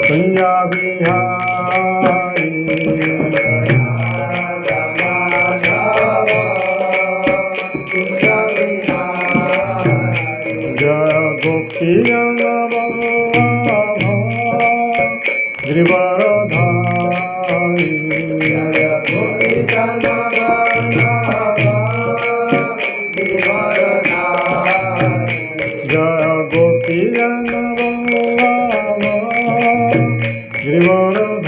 कुंजा बिहारी जय गोपी गिरिवरधारी जय गोपी गिरिवरधारी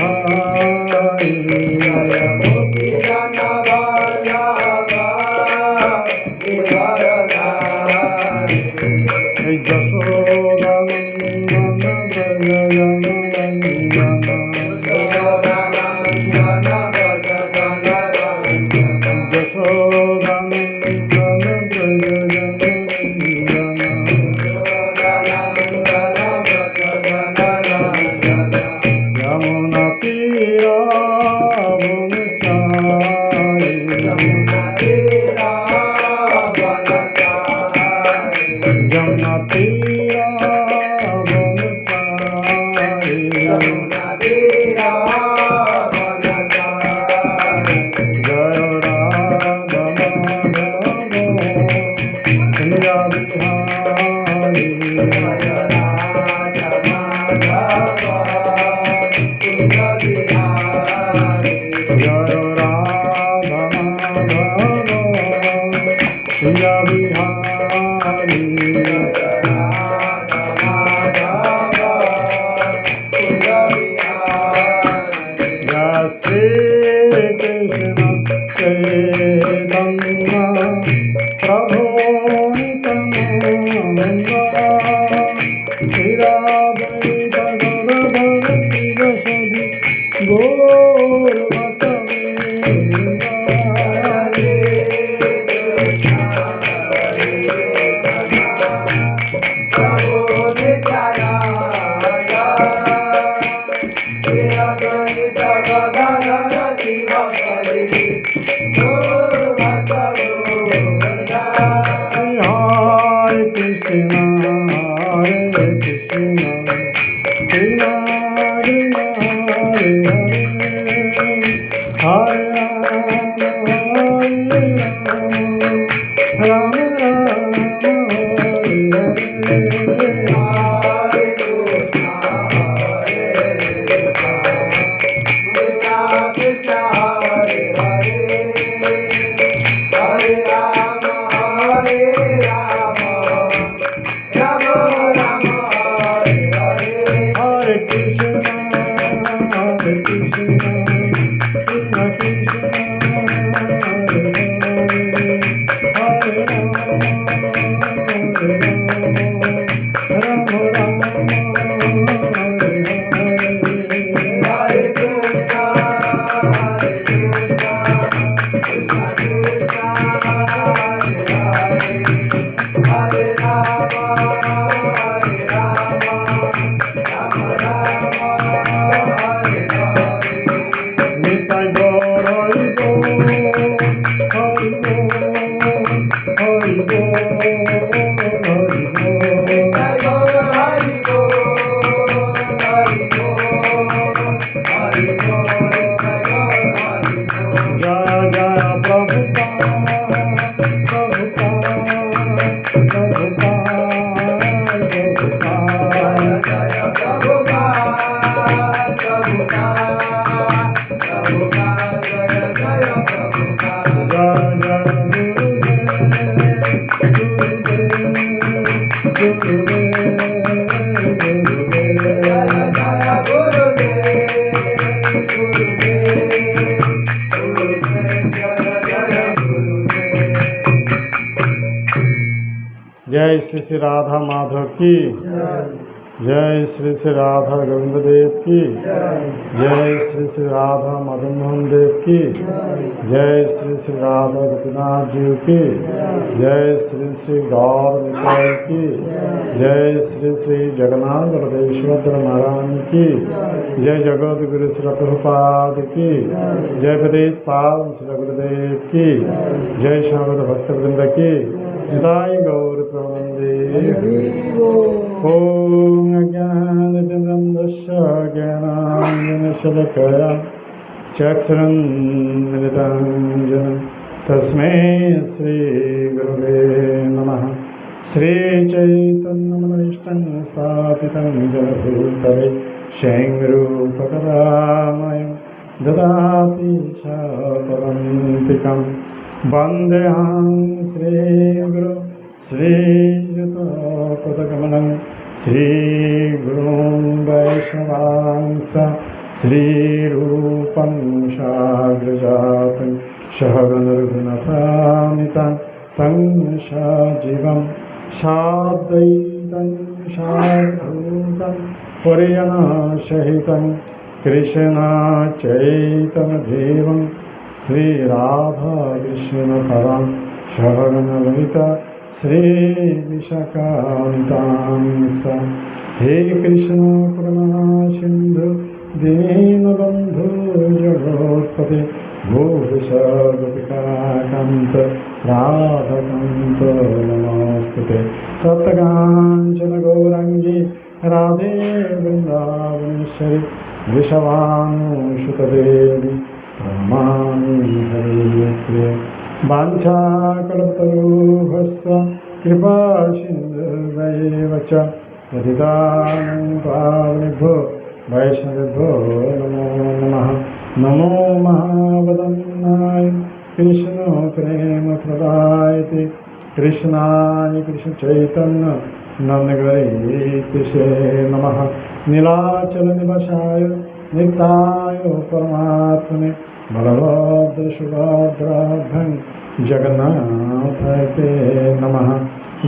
जय श्री श्री राधा माधव की जय श्री श्री राधा गोविंद देव की जय श्री श्री राधा मदन मोहन देव की जय श्री श्री राधा गोपीनाथ जी की जय श्री श्री गौर निताई की जय श्री श्री जगन्नाथ बलदेव सुभद्रा महारानी की जय जगत गुरु श्री प्रभुपाद की जय वेद पाल श्री गुरुदेव की जय श्यामद भक्त वृंद की निताई गौर प्रबंदे ओम ज्ञान तस्य ज्ञानाञ्जनशलाकया चक्षुरुन्मिलितं येन तस्मै श्रीगुरवे नमः। श्रीचैतन्यमनोभीष्टं स्थापितं येन भूतले स्वयं रूपकदा मह्यं ददाति पदान्तिकं। वन्देऽहं श्रीगुरो श्रीयुतपदकमलं श्रीगुरुं वैष्णवांस श्रीरूपं साग्रजातं सहगणरघुनाथान्वितं तं सजीवं साद्वैतं साधूतं परिजनसहितं कृष्णचैतन्यदेवं श्रीराधाकृष्णपदां सहगणललिता श्रीविशाखान्वितांस। हे कृष्ण करुणा सिन्धु दीनबन्धु जगत्पते भूरिश गोपिकान्त राधकान्त नमोऽस्तुते। तप्तकाञ्चन गौराङ्गी राधे वृन्दावनेश्वरि वृषभानुसुतदेवी प्रणमामि हरिप्रिये। वाञ्छाकल्पतरुभ्यश्च कृपा सिन्धुभ्यैव च पतितानां पावनेभ्यो वैष्णवेभ्यो नमो नमः। नमो महावदन्नाय कृष्ण प्रेम प्रदायते कृष्णाय कृष्णचैतन्य नन्दगणेशे नमः। नीलाचल निवासाय नित्याय परमात्मने बलभद्र सुभद्राभ्यां जगन्नाथाय ते नमः।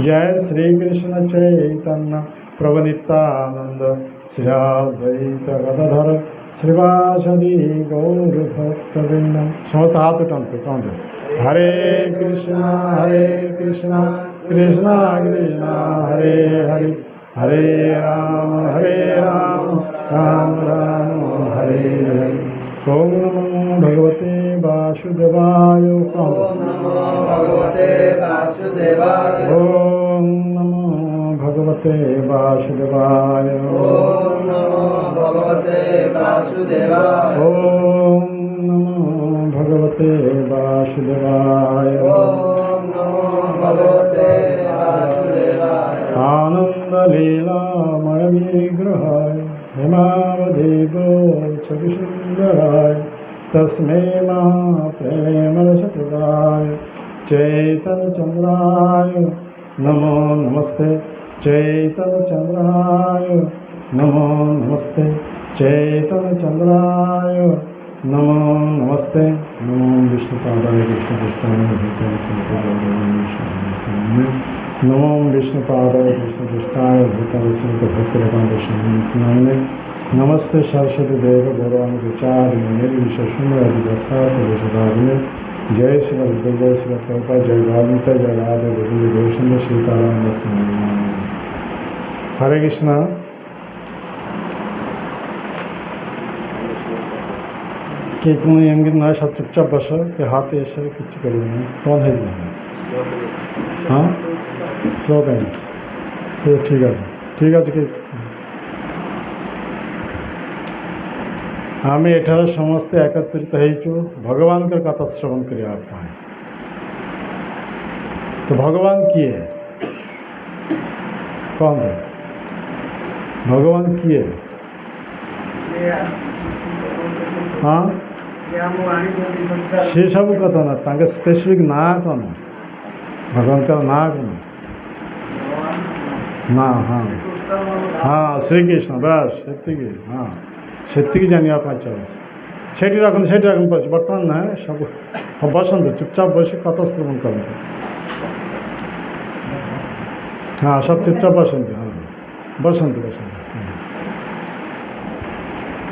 जय श्री कृष्ण चैतन्य प्रभु नित्यानंद श्री अद्वैत गदाधर श्रीवासदि गौर भक्तवृंद। समस्त हाथ उठाते कहते हरे कृष्णा कृष्णा कृष्णा हरे हरे हरे राम राम राम हरे हरे। ओम नमो भगवते वासुदेवाय। ओम नमो भगवते वासुदेवाय। ओम नमो भगवते वासुदेवाय। ओम नमो भगवते वासुदेवाय। ओम नमो भगवते वासुदेवाय। ओम नमो भगवते वासुदेवाय। आनंद लीलामय विग्रहाय हेमावदेवो छविसुन्दराय तस्मै महाप्रेमरसप्रदाय चैतन्यचन्द्राय नमो नमस्ते। चैतन्यचन्द्राय नमो नमस्ते। चैतन्यचन्द्राय नमो नमस्ते। नमो विष्णुपादाय कृष्णपृष्ठाय नमो विष्णुपादाय कृष्णपृष्ठाय भूतलसंभक्तिरकांतस्वामिने नमस्ते सरस्वती देव गौरवाणी विचारिणे विशेषुदारिणे। जय श्री बुद्ध जय श्री प्रभुपाद जय गीता जय राधे गोविंद गोविंद सीताराम लक्ष्मण। हरे कृष्ण। कि एमगे ना सब चुपचाप बस कि हाथ ऐसे किसी कर कौन है हाँ लोक है ठीक है कि आम एठार समस्ते एकत्रित होइचु भगवान कथा श्रवण करिया पाए। तो भगवान किए कौन है भगवान किए हाँ से सब कथा ना तांके स्पेसिफिक ना कौन भगवान का ना कौन ना हाँ हाँ श्री कृष्ण बस से हाँ से जाना चाहिए से रखते से रखते बर्तमान ना सब बसंत चुपचाप बस कथा श्रवण करते हाँ सब चुपचाप बसंत हाँ बसंत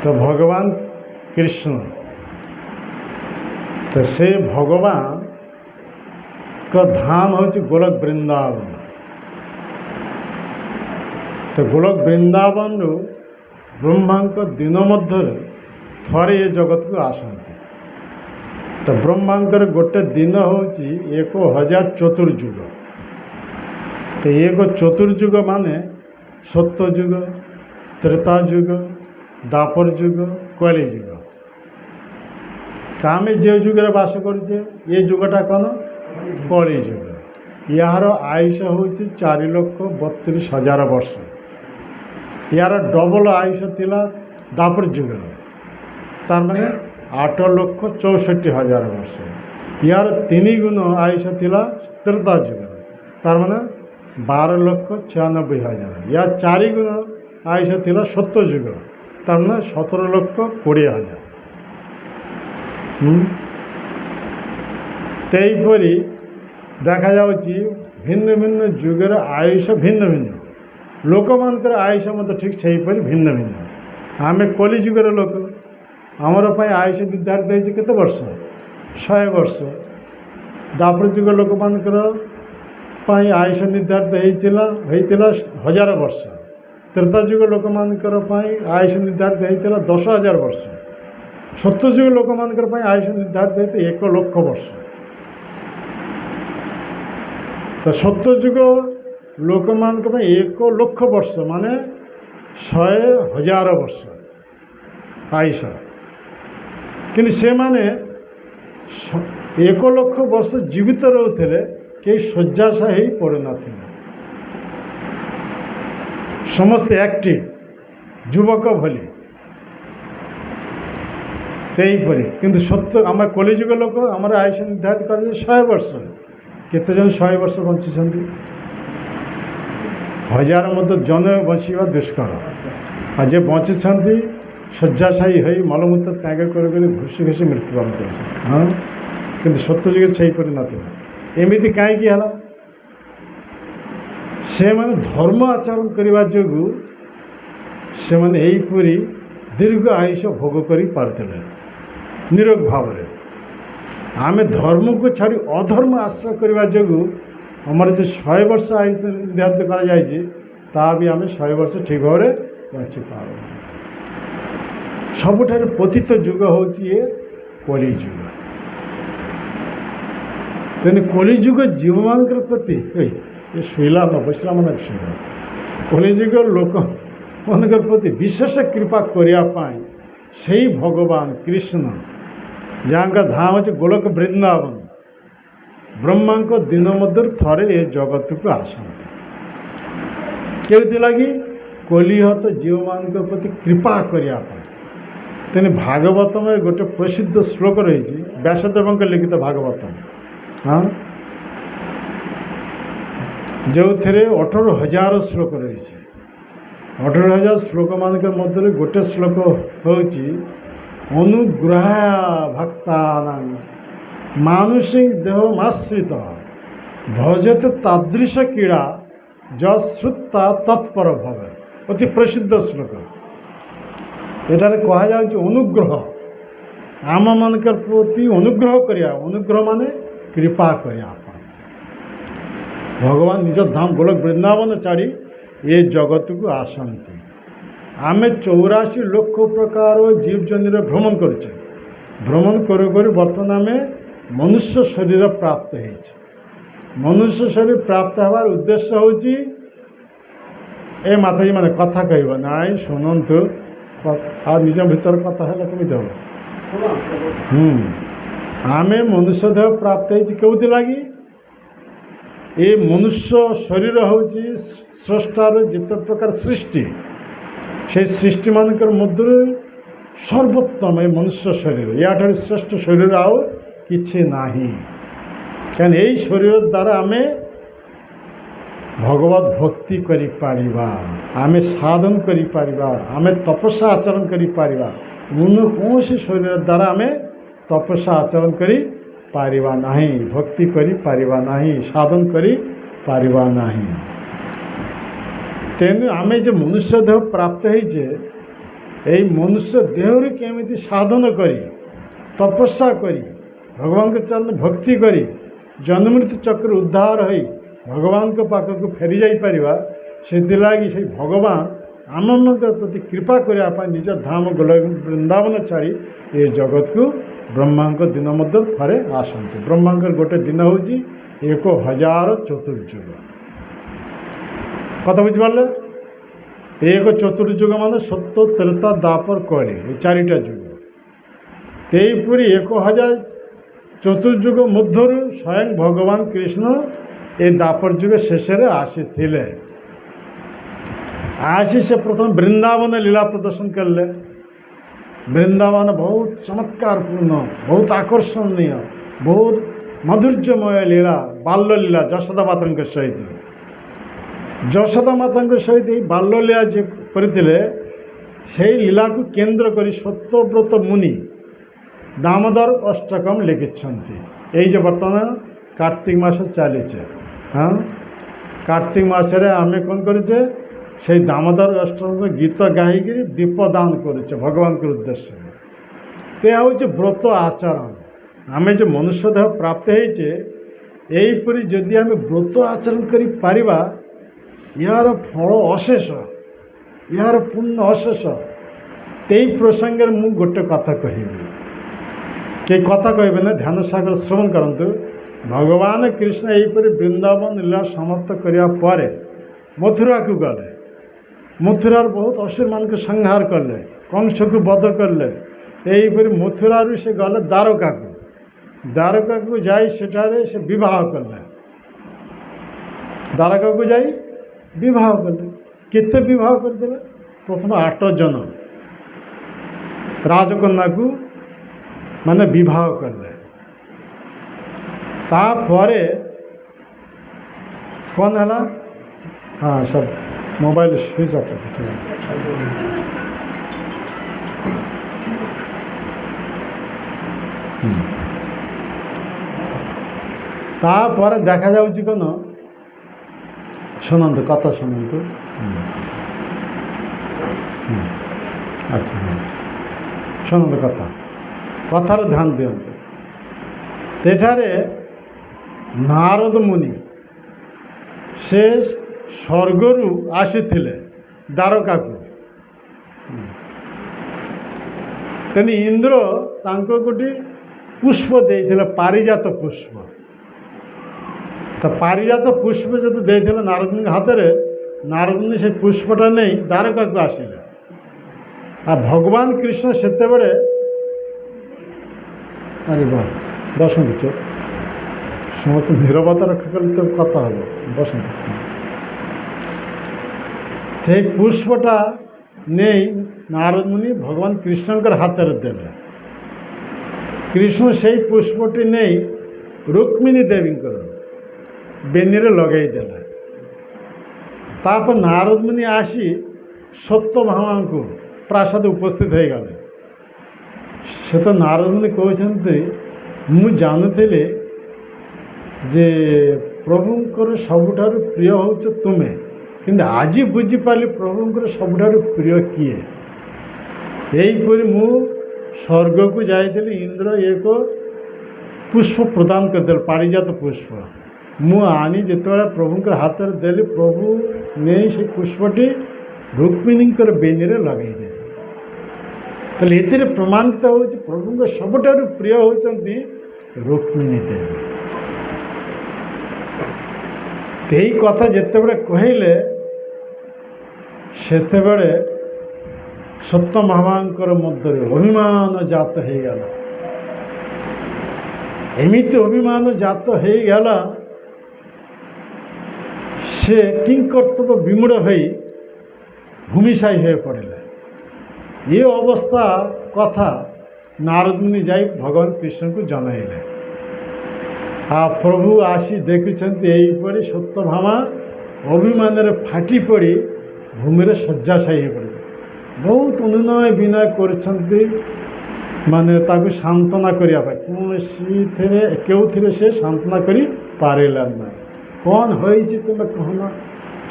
तो भगवान कृष्ण तो से भगवान का धाम हूँ गोलक वृंदावन। तो गोलक वृंदावन ब्रह्मा दिन मध्य थे ये जगत को आसती। तो ब्रह्मांकर गोटे दिन हूँ 1000 चतुर्युग। तो एक चतुर्युग माने सत्ययुग त्रेतायुग দ্বাপর যুগ কলি যুগ। তা আমি যে যুগରେ ବାସ କରୁଛେ ଏ ଯୁଗଟା କ'ଣ କଳି ଯୁଗ। ଏହାର ଆୟୁଷ ହେଉଛି 4,32,000 ବର୍ଷ। ଏହାର ଡବଲ ଆୟୁଷ ଥିଲା ଦ୍ୱାପର ଯୁଗର, ତାର ମାନେ 8,64,000 ବର୍ଷ। ଏହାର 3 ଗୁଣ ଆୟୁଷ ଥିଲା ତ୍ରେତା ଯୁଗର, ତାର ମାନେ 12,96,000। ୟା 4 ଗୁଣ ଆୟୁଷ ଥିଲା ସତ୍ୟ ଯୁଗ, ତାର ମାନେ 17,20,000। ସେହିପରି ଦେଖାଯାଉଛି ଭିନ୍ନ ଭିନ୍ନ ଯୁଗର ଆୟୁଷ ଭିନ୍ନ ଭିନ୍ନ, ଲୋକମାନଙ୍କର ଆୟୁଷ ମଧ୍ୟ ଠିକ୍ ସେହିପରି ଭିନ୍ନ ଭିନ୍ନ। ଆମେ କଲି ଯୁଗର ଲୋକ, ଆମର ପାଇଁ ଆୟୁଷ ନିର୍ଦ୍ଧାରିତ ହେଇଛି କେତେ ବର୍ଷ? 100 ବର୍ଷ। ଦ୍ୱାପର ଯୁଗ ଲୋକମାନଙ୍କର ପାଇଁ ଆୟୁଷ ନିର୍ଦ୍ଧାରିତ ହେଇଥିଲା 1000 ବର୍ଷ। ତ୍ରେତା ଯୁଗ ଲୋକମାନଙ୍କର ପାଇଁ ଆୟୁଷ ନିର୍ଦ୍ଧାରିତ ହେଇଥିଲା 10,000 ବର୍ଷ। ସତ୍ୟ ଯୁଗ ଲୋକମାନଙ୍କର ପାଇଁ ଆୟୁଷ ନିର୍ଦ୍ଧାରିତ ହେଇଥିଲା 1,00,000 ବର୍ଷ। ତ ସତ୍ୟ ଯୁଗ ଲୋକମାନଙ୍କ ପାଇଁ 1,00,000 ବର୍ଷ ମାନେ 100,000 ବର୍ଷ ଆୟୁଷ। କିନ୍ତୁ ସେମାନେ 1,00,000 ବର୍ଷ ଜୀବିତ ରହୁଥିଲେ, କେହି ଶଯ୍ୟାଶାୟୀ ହେଇ ପଡ଼ୁନଥିଲେ, ସମସ୍ତେ ଆକ୍ଟିଭ ଯୁବକ ଭଳି। ସେହିପରି କିନ୍ତୁ ସତ୍ୟ ଆମର କଲିଯୁଗ ଲୋକ, ଆମର ଆୟୁଷ ନିର୍ଦ୍ଧାରିତ କରାଯାଏ 100 ବର୍ଷ। କେତେଜଣ 100 ବର୍ଷ ବଞ୍ଚିଛନ୍ତି? 1000 ମଧ୍ୟ ଜଣେ ବଞ୍ଚିବା ଦୁଷ୍କର। ଆଉ ଯେ ବଞ୍ଚିଛନ୍ତି ଶଯ୍ୟାଶାୟୀ ହୋଇ ମଳମୂତ୍ର ତ୍ୟାଗ କରି କରି ଘୁଷି ଘୁଷି ମୃତ୍ୟୁବରଣ କରିଛନ୍ତି। ହଁ, କିନ୍ତୁ ସତ୍ୟ ଯୁଗରେ ସେହିପରି ନଥିଲା। ଏମିତି କାହିଁକି ହେଲା? ସେମାନେ ଧର୍ମ ଆଚରଣ କରିବା ଯୋଗୁଁ ସେମାନେ ଏହିପରି ଦୀର୍ଘ ଆୟୁଷ ଭୋଗ କରିପାରୁଥିଲେ ନିରୋଗ ଭାବରେ। ଆମେ ଧର୍ମକୁ ଛାଡ଼ି ଅଧର୍ମ ଆଶ୍ରୟ କରିବା ଯୋଗୁଁ ଆମର ଯେ 100 ବର୍ଷ ଆୟୁଷ ନିର୍ଦ୍ଧାରିତ କରାଯାଇଛି, ତାହା ବି ଆମେ 100 ବର୍ଷ ଠିକ୍ ଭାବରେ ବଞ୍ଚିପାରୁନୁ। ସବୁଠାରୁ ପତିତ ଯୁଗ ହେଉଛି ଏ କଳି ଯୁଗ। ତେଣୁ କଳି ଯୁଗ ଜୀବମାନଙ୍କର ପ୍ରତି ଏ ଶୋଇଲା ନ ବସିଲା ମାନେ ଶୋଇଲା। କଳି ଯୁଗ ଲୋକମାନଙ୍କର ପ୍ରତି ବିଶେଷ କୃପା କରିବା ପାଇଁ ସେଇ ଭଗବାନ କୃଷ୍ଣ, ଯାହାଙ୍କ ଧାମ ହେଉଛି ଗୋଲକ ବୃନ୍ଦାବନ, ବ୍ରହ୍ମାଙ୍କ ଦିନ ମଧ୍ୟରୁ ଥରେ ଏ ଜଗତକୁ ଆସନ୍ତି। କେଉଁଥିଲାଗି? କଲିହତ ଜୀବମାନଙ୍କ ପ୍ରତି କୃପା କରିବା ପାଇଁ। ତେଣୁ ଭାଗବତମରେ ଗୋଟେ ପ୍ରସିଦ୍ଧ ଶ୍ଲୋକ ରହିଛି, ବ୍ୟାସଦେବଙ୍କ ଲିଖିତ ଭାଗବତମ, ହଁ, ଯେଉଁଥିରେ 18,000 ଶ୍ଲୋକ ରହିଛି। 18,000 ଶ୍ଲୋକମାନଙ୍କ ମଧ୍ୟରେ ଗୋଟେ ଶ୍ଲୋକ ହେଉଛି ଅନୁଗ୍ରହ ଭକ୍ତାନାଂ ମାନୁଷୀ ଦେହମାଶ୍ରିତ ଭଜତେ ତାଦୃଶ କ୍ରୀଡ଼ା ଯଶ୍ରୁତା ତତ୍ପର ଭବେ। ଅତି ପ୍ରସିଦ୍ଧ ଶ୍ଲୋକ। ଏଠାରେ କୁହାଯାଉଛି ଅନୁଗ୍ରହ, ଆମମାନଙ୍କର ପ୍ରତି ଅନୁଗ୍ରହ କରିବା। ଅନୁଗ୍ରହ ମାନେ କୃପା କରିବା ପାଇଁ। ଭଗବାନ ନିଜ ଧାମ ଗୋଲକ ବୃନ୍ଦାବନ ଛାଡ଼ି ଏ ଜଗତକୁ ଆସନ୍ତି। ଆମେ 84 ଲକ୍ଷ ପ୍ରକାର ଜୀବଜନିର ଭ୍ରମଣ କରୁଛେ। ଭ୍ରମଣ କରୁ କରୁ ବର୍ତ୍ତମାନ ଆମେ ମନୁଷ୍ୟ ଶରୀର ପ୍ରାପ୍ତ ହେଇଛି। ମନୁଷ୍ୟ ଶରୀର ପ୍ରାପ୍ତ ହେବାର ଉଦ୍ଦେଶ୍ୟ ହେଉଛି, ଏ ମାତାଜୀ ମାନେ କଥା କହିବ ନାଇଁ, ଶୁଣନ୍ତୁ, ଆଉ ନିଜ ଭିତରେ କଥା ହେଲେ କେମିତି ହେବ? ଆମେ ମନୁଷ୍ୟ ଦେହ ପ୍ରାପ୍ତ ହେଇଛି କେଉଁଥିଲାଗି? ଏ ମନୁଷ୍ୟ ଶରୀର ହେଉଛି ସ୍ରଷ୍ଟାର ଯେତେ ପ୍ରକାର ସୃଷ୍ଟି, সেই ସୃଷ୍ଟିମାନଙ୍କର ମଧ୍ୟରୁ ସର୍ବୋତ୍ତମ ଏ ମନୁଷ୍ୟ ଶରୀର। ୟାଠାରୁ ଶ୍ରେଷ୍ଠ ଶରୀର ଆଉ କିଛି ନାହିଁ। କାରଣ ଏଇ ଶରୀର ଦ୍ୱାରା ଆମେ ଭଗବତ ଭକ୍ତି କରିପାରିବା, ଆମେ ସାଧନ କରିପାରିବା, ଆମେ ତପସ୍ୟା ଆଚରଣ କରିପାରିବା। ଅନ୍ୟ କୌଣସି ଶରୀର ଦ୍ୱାରା ଆମେ ତପସ୍ୟା ଆଚରଣ କରିପାରିବା ନାହିଁ, ଭକ୍ତି କରିପାରିବା ନାହିଁ, ସାଧନ କରିପାରିବା ନାହିଁ। ତେଣୁ ଆମେ ଯେ ମନୁଷ୍ୟ ଦେହ ପ୍ରାପ୍ତ ହେଇଛେ, ଏଇ ମନୁଷ୍ୟ ଦେହରୁ କେମିତି ସାଧନ କରି, ତପସ୍ୟା କରି, ଭଗବାନଙ୍କ ଚରଣ ଭକ୍ତି କରି, ଜନ୍ମମୃତ୍ୟୁ ଚକ୍ର ଉଦ୍ଧାର ହୋଇ ଭଗବାନଙ୍କ ପାଖକୁ ଫେରି ଯାଇପାରିବା, ସେଥିଲାଗି ସେଇ ଭଗବାନ ଆମମାନଙ୍କ ପ୍ରତି କୃପା କରିବା ପାଇଁ ନିଜ ଧାମ ଗୋଲକ ବୃନ୍ଦାବନ ଛାଡ଼ି ଏ ଜଗତକୁ ବ୍ରହ୍ମାଙ୍କ ଦିନ ମଧ୍ୟ ଥରେ ଆସନ୍ତି। ବ୍ରହ୍ମାଙ୍କର ଗୋଟେ ଦିନ ହେଉଛି 1,000 ଚତୁର୍ଯୁଗ। কথা বুঝতে পারলে? ଏକ ଚତୁର୍ଯୁଗ ମାନେ ସତ୍ୟ ତ୍ରେତା ଦ୍ୱାପର କଳି, ଏ ଚାରିଟା ଯୁଗ। ସେହିପରି 1000 ଚତୁର୍ଯୁଗ ମଧ୍ୟରୁ ସ୍ୱୟଂ ଭଗବାନ କୃଷ୍ଣ ଏ ଦ୍ୱାପର ଯୁଗ ଶେଷରେ ଆସିଥିଲେ। ଆସି ସେ ପ୍ରଥମେ ବୃନ୍ଦାବନ ଲୀଳା ପ୍ରଦର୍ଶନ କଲେ। ବୃନ୍ଦାବନ ବହୁତ ଚମତ୍କାରପୂର୍ଣ୍ଣ, ବହୁତ ଆକର୍ଷଣୀୟ, ବହୁତ ମାଧୁର୍ଯ୍ୟମୟ ଲୀଳା, ବାଲ୍ୟ ଲୀଳା ଯଶୋଦା ମାତାଙ୍କ ସହିତ। ଯଶୋଦା ମାତାଙ୍କ ସହିତ ଏହି ବାଲ୍ୟଲୀଳା ଯେ କରିଥିଲେ, ସେହି ଲୀଳାକୁ କେନ୍ଦ୍ର କରି ସତ୍ୟବ୍ରତ ମୁନି ଦାମୋଦର ଅଷ୍ଟକମ୍ ଲେଖିଛନ୍ତି। ଏଇ ଯେ ବର୍ତ୍ତମାନ କାର୍ତ୍ତିକ ମାସ ଚାଲିছে, ହଁ, କାର୍ତ୍ତିକ ମାସରେ ଆମେ କ'ଣ କରୁଛେ, সেই ଦାମୋଦର ଅଷ୍ଟକମ ଗୀତ ଗାଇକିରି ଦୀପ ଦାନ କରୁଛେ ଭଗବାନଙ୍କ ଉଦ୍ଦେଶ୍ୟରେ। તે ହେଉଛି ବ୍ରତ ଆଚରଣ। ଆମେ ଯେ ମନୁଷ୍ୟ ଦେହ ପ୍ରାପ୍ତ ହେଇଛେ, ଏହିପରି ଯଦି ଆମେ ବ୍ରତ ଆଚରଣ କରିପାରିବା, ଏହାର ଫଳ ଅଶେଷ, ଏହାର ପୁଣ୍ୟ ଅଶେଷ। ସେଇ ପ୍ରସଙ୍ଗରେ ମୁଁ ଗୋଟେ କଥା କହିବି। କେହି କଥା କହିବେ ନା, ଧ୍ୟାନ ସାଗର ଶ୍ରବଣ କରନ୍ତୁ। ଭଗବାନ କୃଷ୍ଣ ଏହିପରି ବୃନ୍ଦାବନ ଲୀଳା ସମାପ୍ତ କରିବା ପରେ ମଥୁରାକୁ ଗଲେ। ମଥୁରାର ବହୁତ ଅସୁରମାନଙ୍କୁ ସଂହାର କଲେ, କଂସକୁ ବଧ କଲେ। ଏହିପରି ମଥୁରାରୁ ସେ ଗଲେ ଦ୍ୱାରକାକୁ। ଦ୍ୱାରକାକୁ ଯାଇ ସେଠାରେ ସେ ବିବାହ କଲେ। ଦ୍ୱାରକାକୁ ଯାଇ ବିବାହ କଲେ। କେତେ ବିବାହ କରିଥିଲେ? ପ୍ରଥମେ 8 ଜଣ ରାଜକନ୍ୟାକୁ ମାନେ ବିବାହ କଲେ। ତାପରେ କ'ଣ ହେଲା? ହଁ, ସବୁ ମୋବାଇଲ ସୁଇଚ୍ ଅଫ୍ କରିଥିଲେ। ତାପରେ ଦେଖାଯାଉଛି କ'ଣ, ଶୁଣନ୍ତୁ, କଥା ଶୁଣନ୍ତୁ। ଆଚ୍ଛା, ଶୁଣନ୍ତୁ କଥାର ଧ୍ୟାନ ଦିଅନ୍ତୁ। ସେଠାରେ ନାରଦ ମୁନି ସେ ସ୍ୱର୍ଗରୁ ଆସିଥିଲେ ଦ୍ୱାରକାକୁ। ତେଣୁ ଇନ୍ଦ୍ର ତାଙ୍କୁ ଗୋଟିଏ ପୁଷ୍ପ ଦେଇଥିଲେ, ପାରିଜାତ ପୁଷ୍ପ। ତ ପାରିଜାତ ପୁଷ୍ପ ଯଦି ଦେଇଥିଲେ ନାରଦଙ୍କ ହାତରେ, ନାରଦମୁନି ସେ ପୁଷ୍ପଟା ନେଇ ଦ୍ୱାରକାକୁ ଆସିଲେ। ଆଉ ଭଗବାନ କୃଷ୍ଣ ସେତେବେଳେ, ଆରେ ବା, ବସନ୍ତୁ, ସମସ୍ତେ ନିରବତା ରକ୍ଷା କଲେ ତ କଥା ହେବ, ବସନ୍ତୁ। ସେଇ ପୁଷ୍ପଟା ନେଇ ନାରଦ ମୁନି ଭଗବାନ କୃଷ୍ଣଙ୍କର ହାତରେ ଦେଲେ। କୃଷ୍ଣ ସେଇ ପୁଷ୍ପଟି ନେଇ ରୁକ୍ମିଣୀ ଦେବୀଙ୍କର ବେନିରେ ଲଗାଇଦେଲେ। ତାପରେ ନାରଦ ମୁନି ଆସି ସତ୍ୟଭାମାଙ୍କୁ ପ୍ରାସାଦ ଉପସ୍ଥିତ ହୋଇଗଲେ। ସେ ତ ନାରଦ ମୁନି କହୁଛନ୍ତି, ମୁଁ ଜାଣୁଥିଲି ଯେ ପ୍ରଭୁଙ୍କର ସବୁଠାରୁ ପ୍ରିୟ ହେଉଛ ତୁମେ, କିନ୍ତୁ ଆଜି ବୁଝିପାରିଲି ପ୍ରଭୁଙ୍କର ସବୁଠାରୁ ପ୍ରିୟ କିଏ। ଏହିପରି ମୁଁ ସ୍ୱର୍ଗକୁ ଯାଇଥିଲି, ଇନ୍ଦ୍ର ଏକ ପୁଷ୍ପ ପ୍ରଦାନ କରିଦେଲେ, ପାରିଜାତ ପୁଷ୍ପ। ମୁଁ ଆଣି ଯେତେବେଳେ ପ୍ରଭୁଙ୍କର ହାତରେ ଦେଲି, ପ୍ରଭୁ ନେଇ ସେ ପୁଷ୍ପଟି ରୁକ୍ମିଣୀଙ୍କର ବେନିରେ ଲଗାଇଦେଲେ। ତାହେଲେ ଏଥିରେ ପ୍ରମାଣିତ ହେଉଛି ପ୍ରଭୁଙ୍କ ସବୁଠାରୁ ପ୍ରିୟ ହେଉଛନ୍ତି ରୁକ୍ମିଣୀ ଦେବୀ। ଏହି କଥା ଯେତେବେଳେ କହିଲେ, ସେତେବେଳେ ସତ୍ୟଭାମାଙ୍କର ମଧ୍ୟରେ ଅଭିମାନ ଜାତ ହେଇଗଲା। ଏମିତି ଅଭିମାନ ଜାତ ହେଇଗଲା, ସେ କିଂକର୍ତ୍ତବ୍ୟ ବିମୂଢ଼ ହୋଇ ଭୂମିଶାୟୀ ହয়ে ପଡ଼ିଲେ। ଏ ଅବସ୍ଥା କଥା ନାରଦ ମୁନି ଯାଇ ଭଗବାନ କୃଷ୍ଣଙ୍କୁ ଜଣାଇଲେ। ଆଉ ପ୍ରଭୁ ଆସି ଦେଖୁଛନ୍ତି ଏହିପରି ସତ୍ୟଭାମା ଅଭିମାନରେ ଫାଟି ପଡ଼ି ଭୂମିରେ ଶଯ୍ୟାଶାୟୀ ହୋଇପଡ଼ିଲେ। ବହୁତ ଅନୁନୟ ବିନୟ କରୁଛନ୍ତି, ମାନେ ତାକୁ ସାନ୍ତ୍ୱନା କରିବା ପାଇଁ। କୌଣସିଥିରେ କେଉଁଥିରେ ସେ ସାନ୍ତ୍ୱନା କରିପାରିଲା ନାହିଁ। କ'ଣ ହୋଇଛି ତୁମେ କହନା?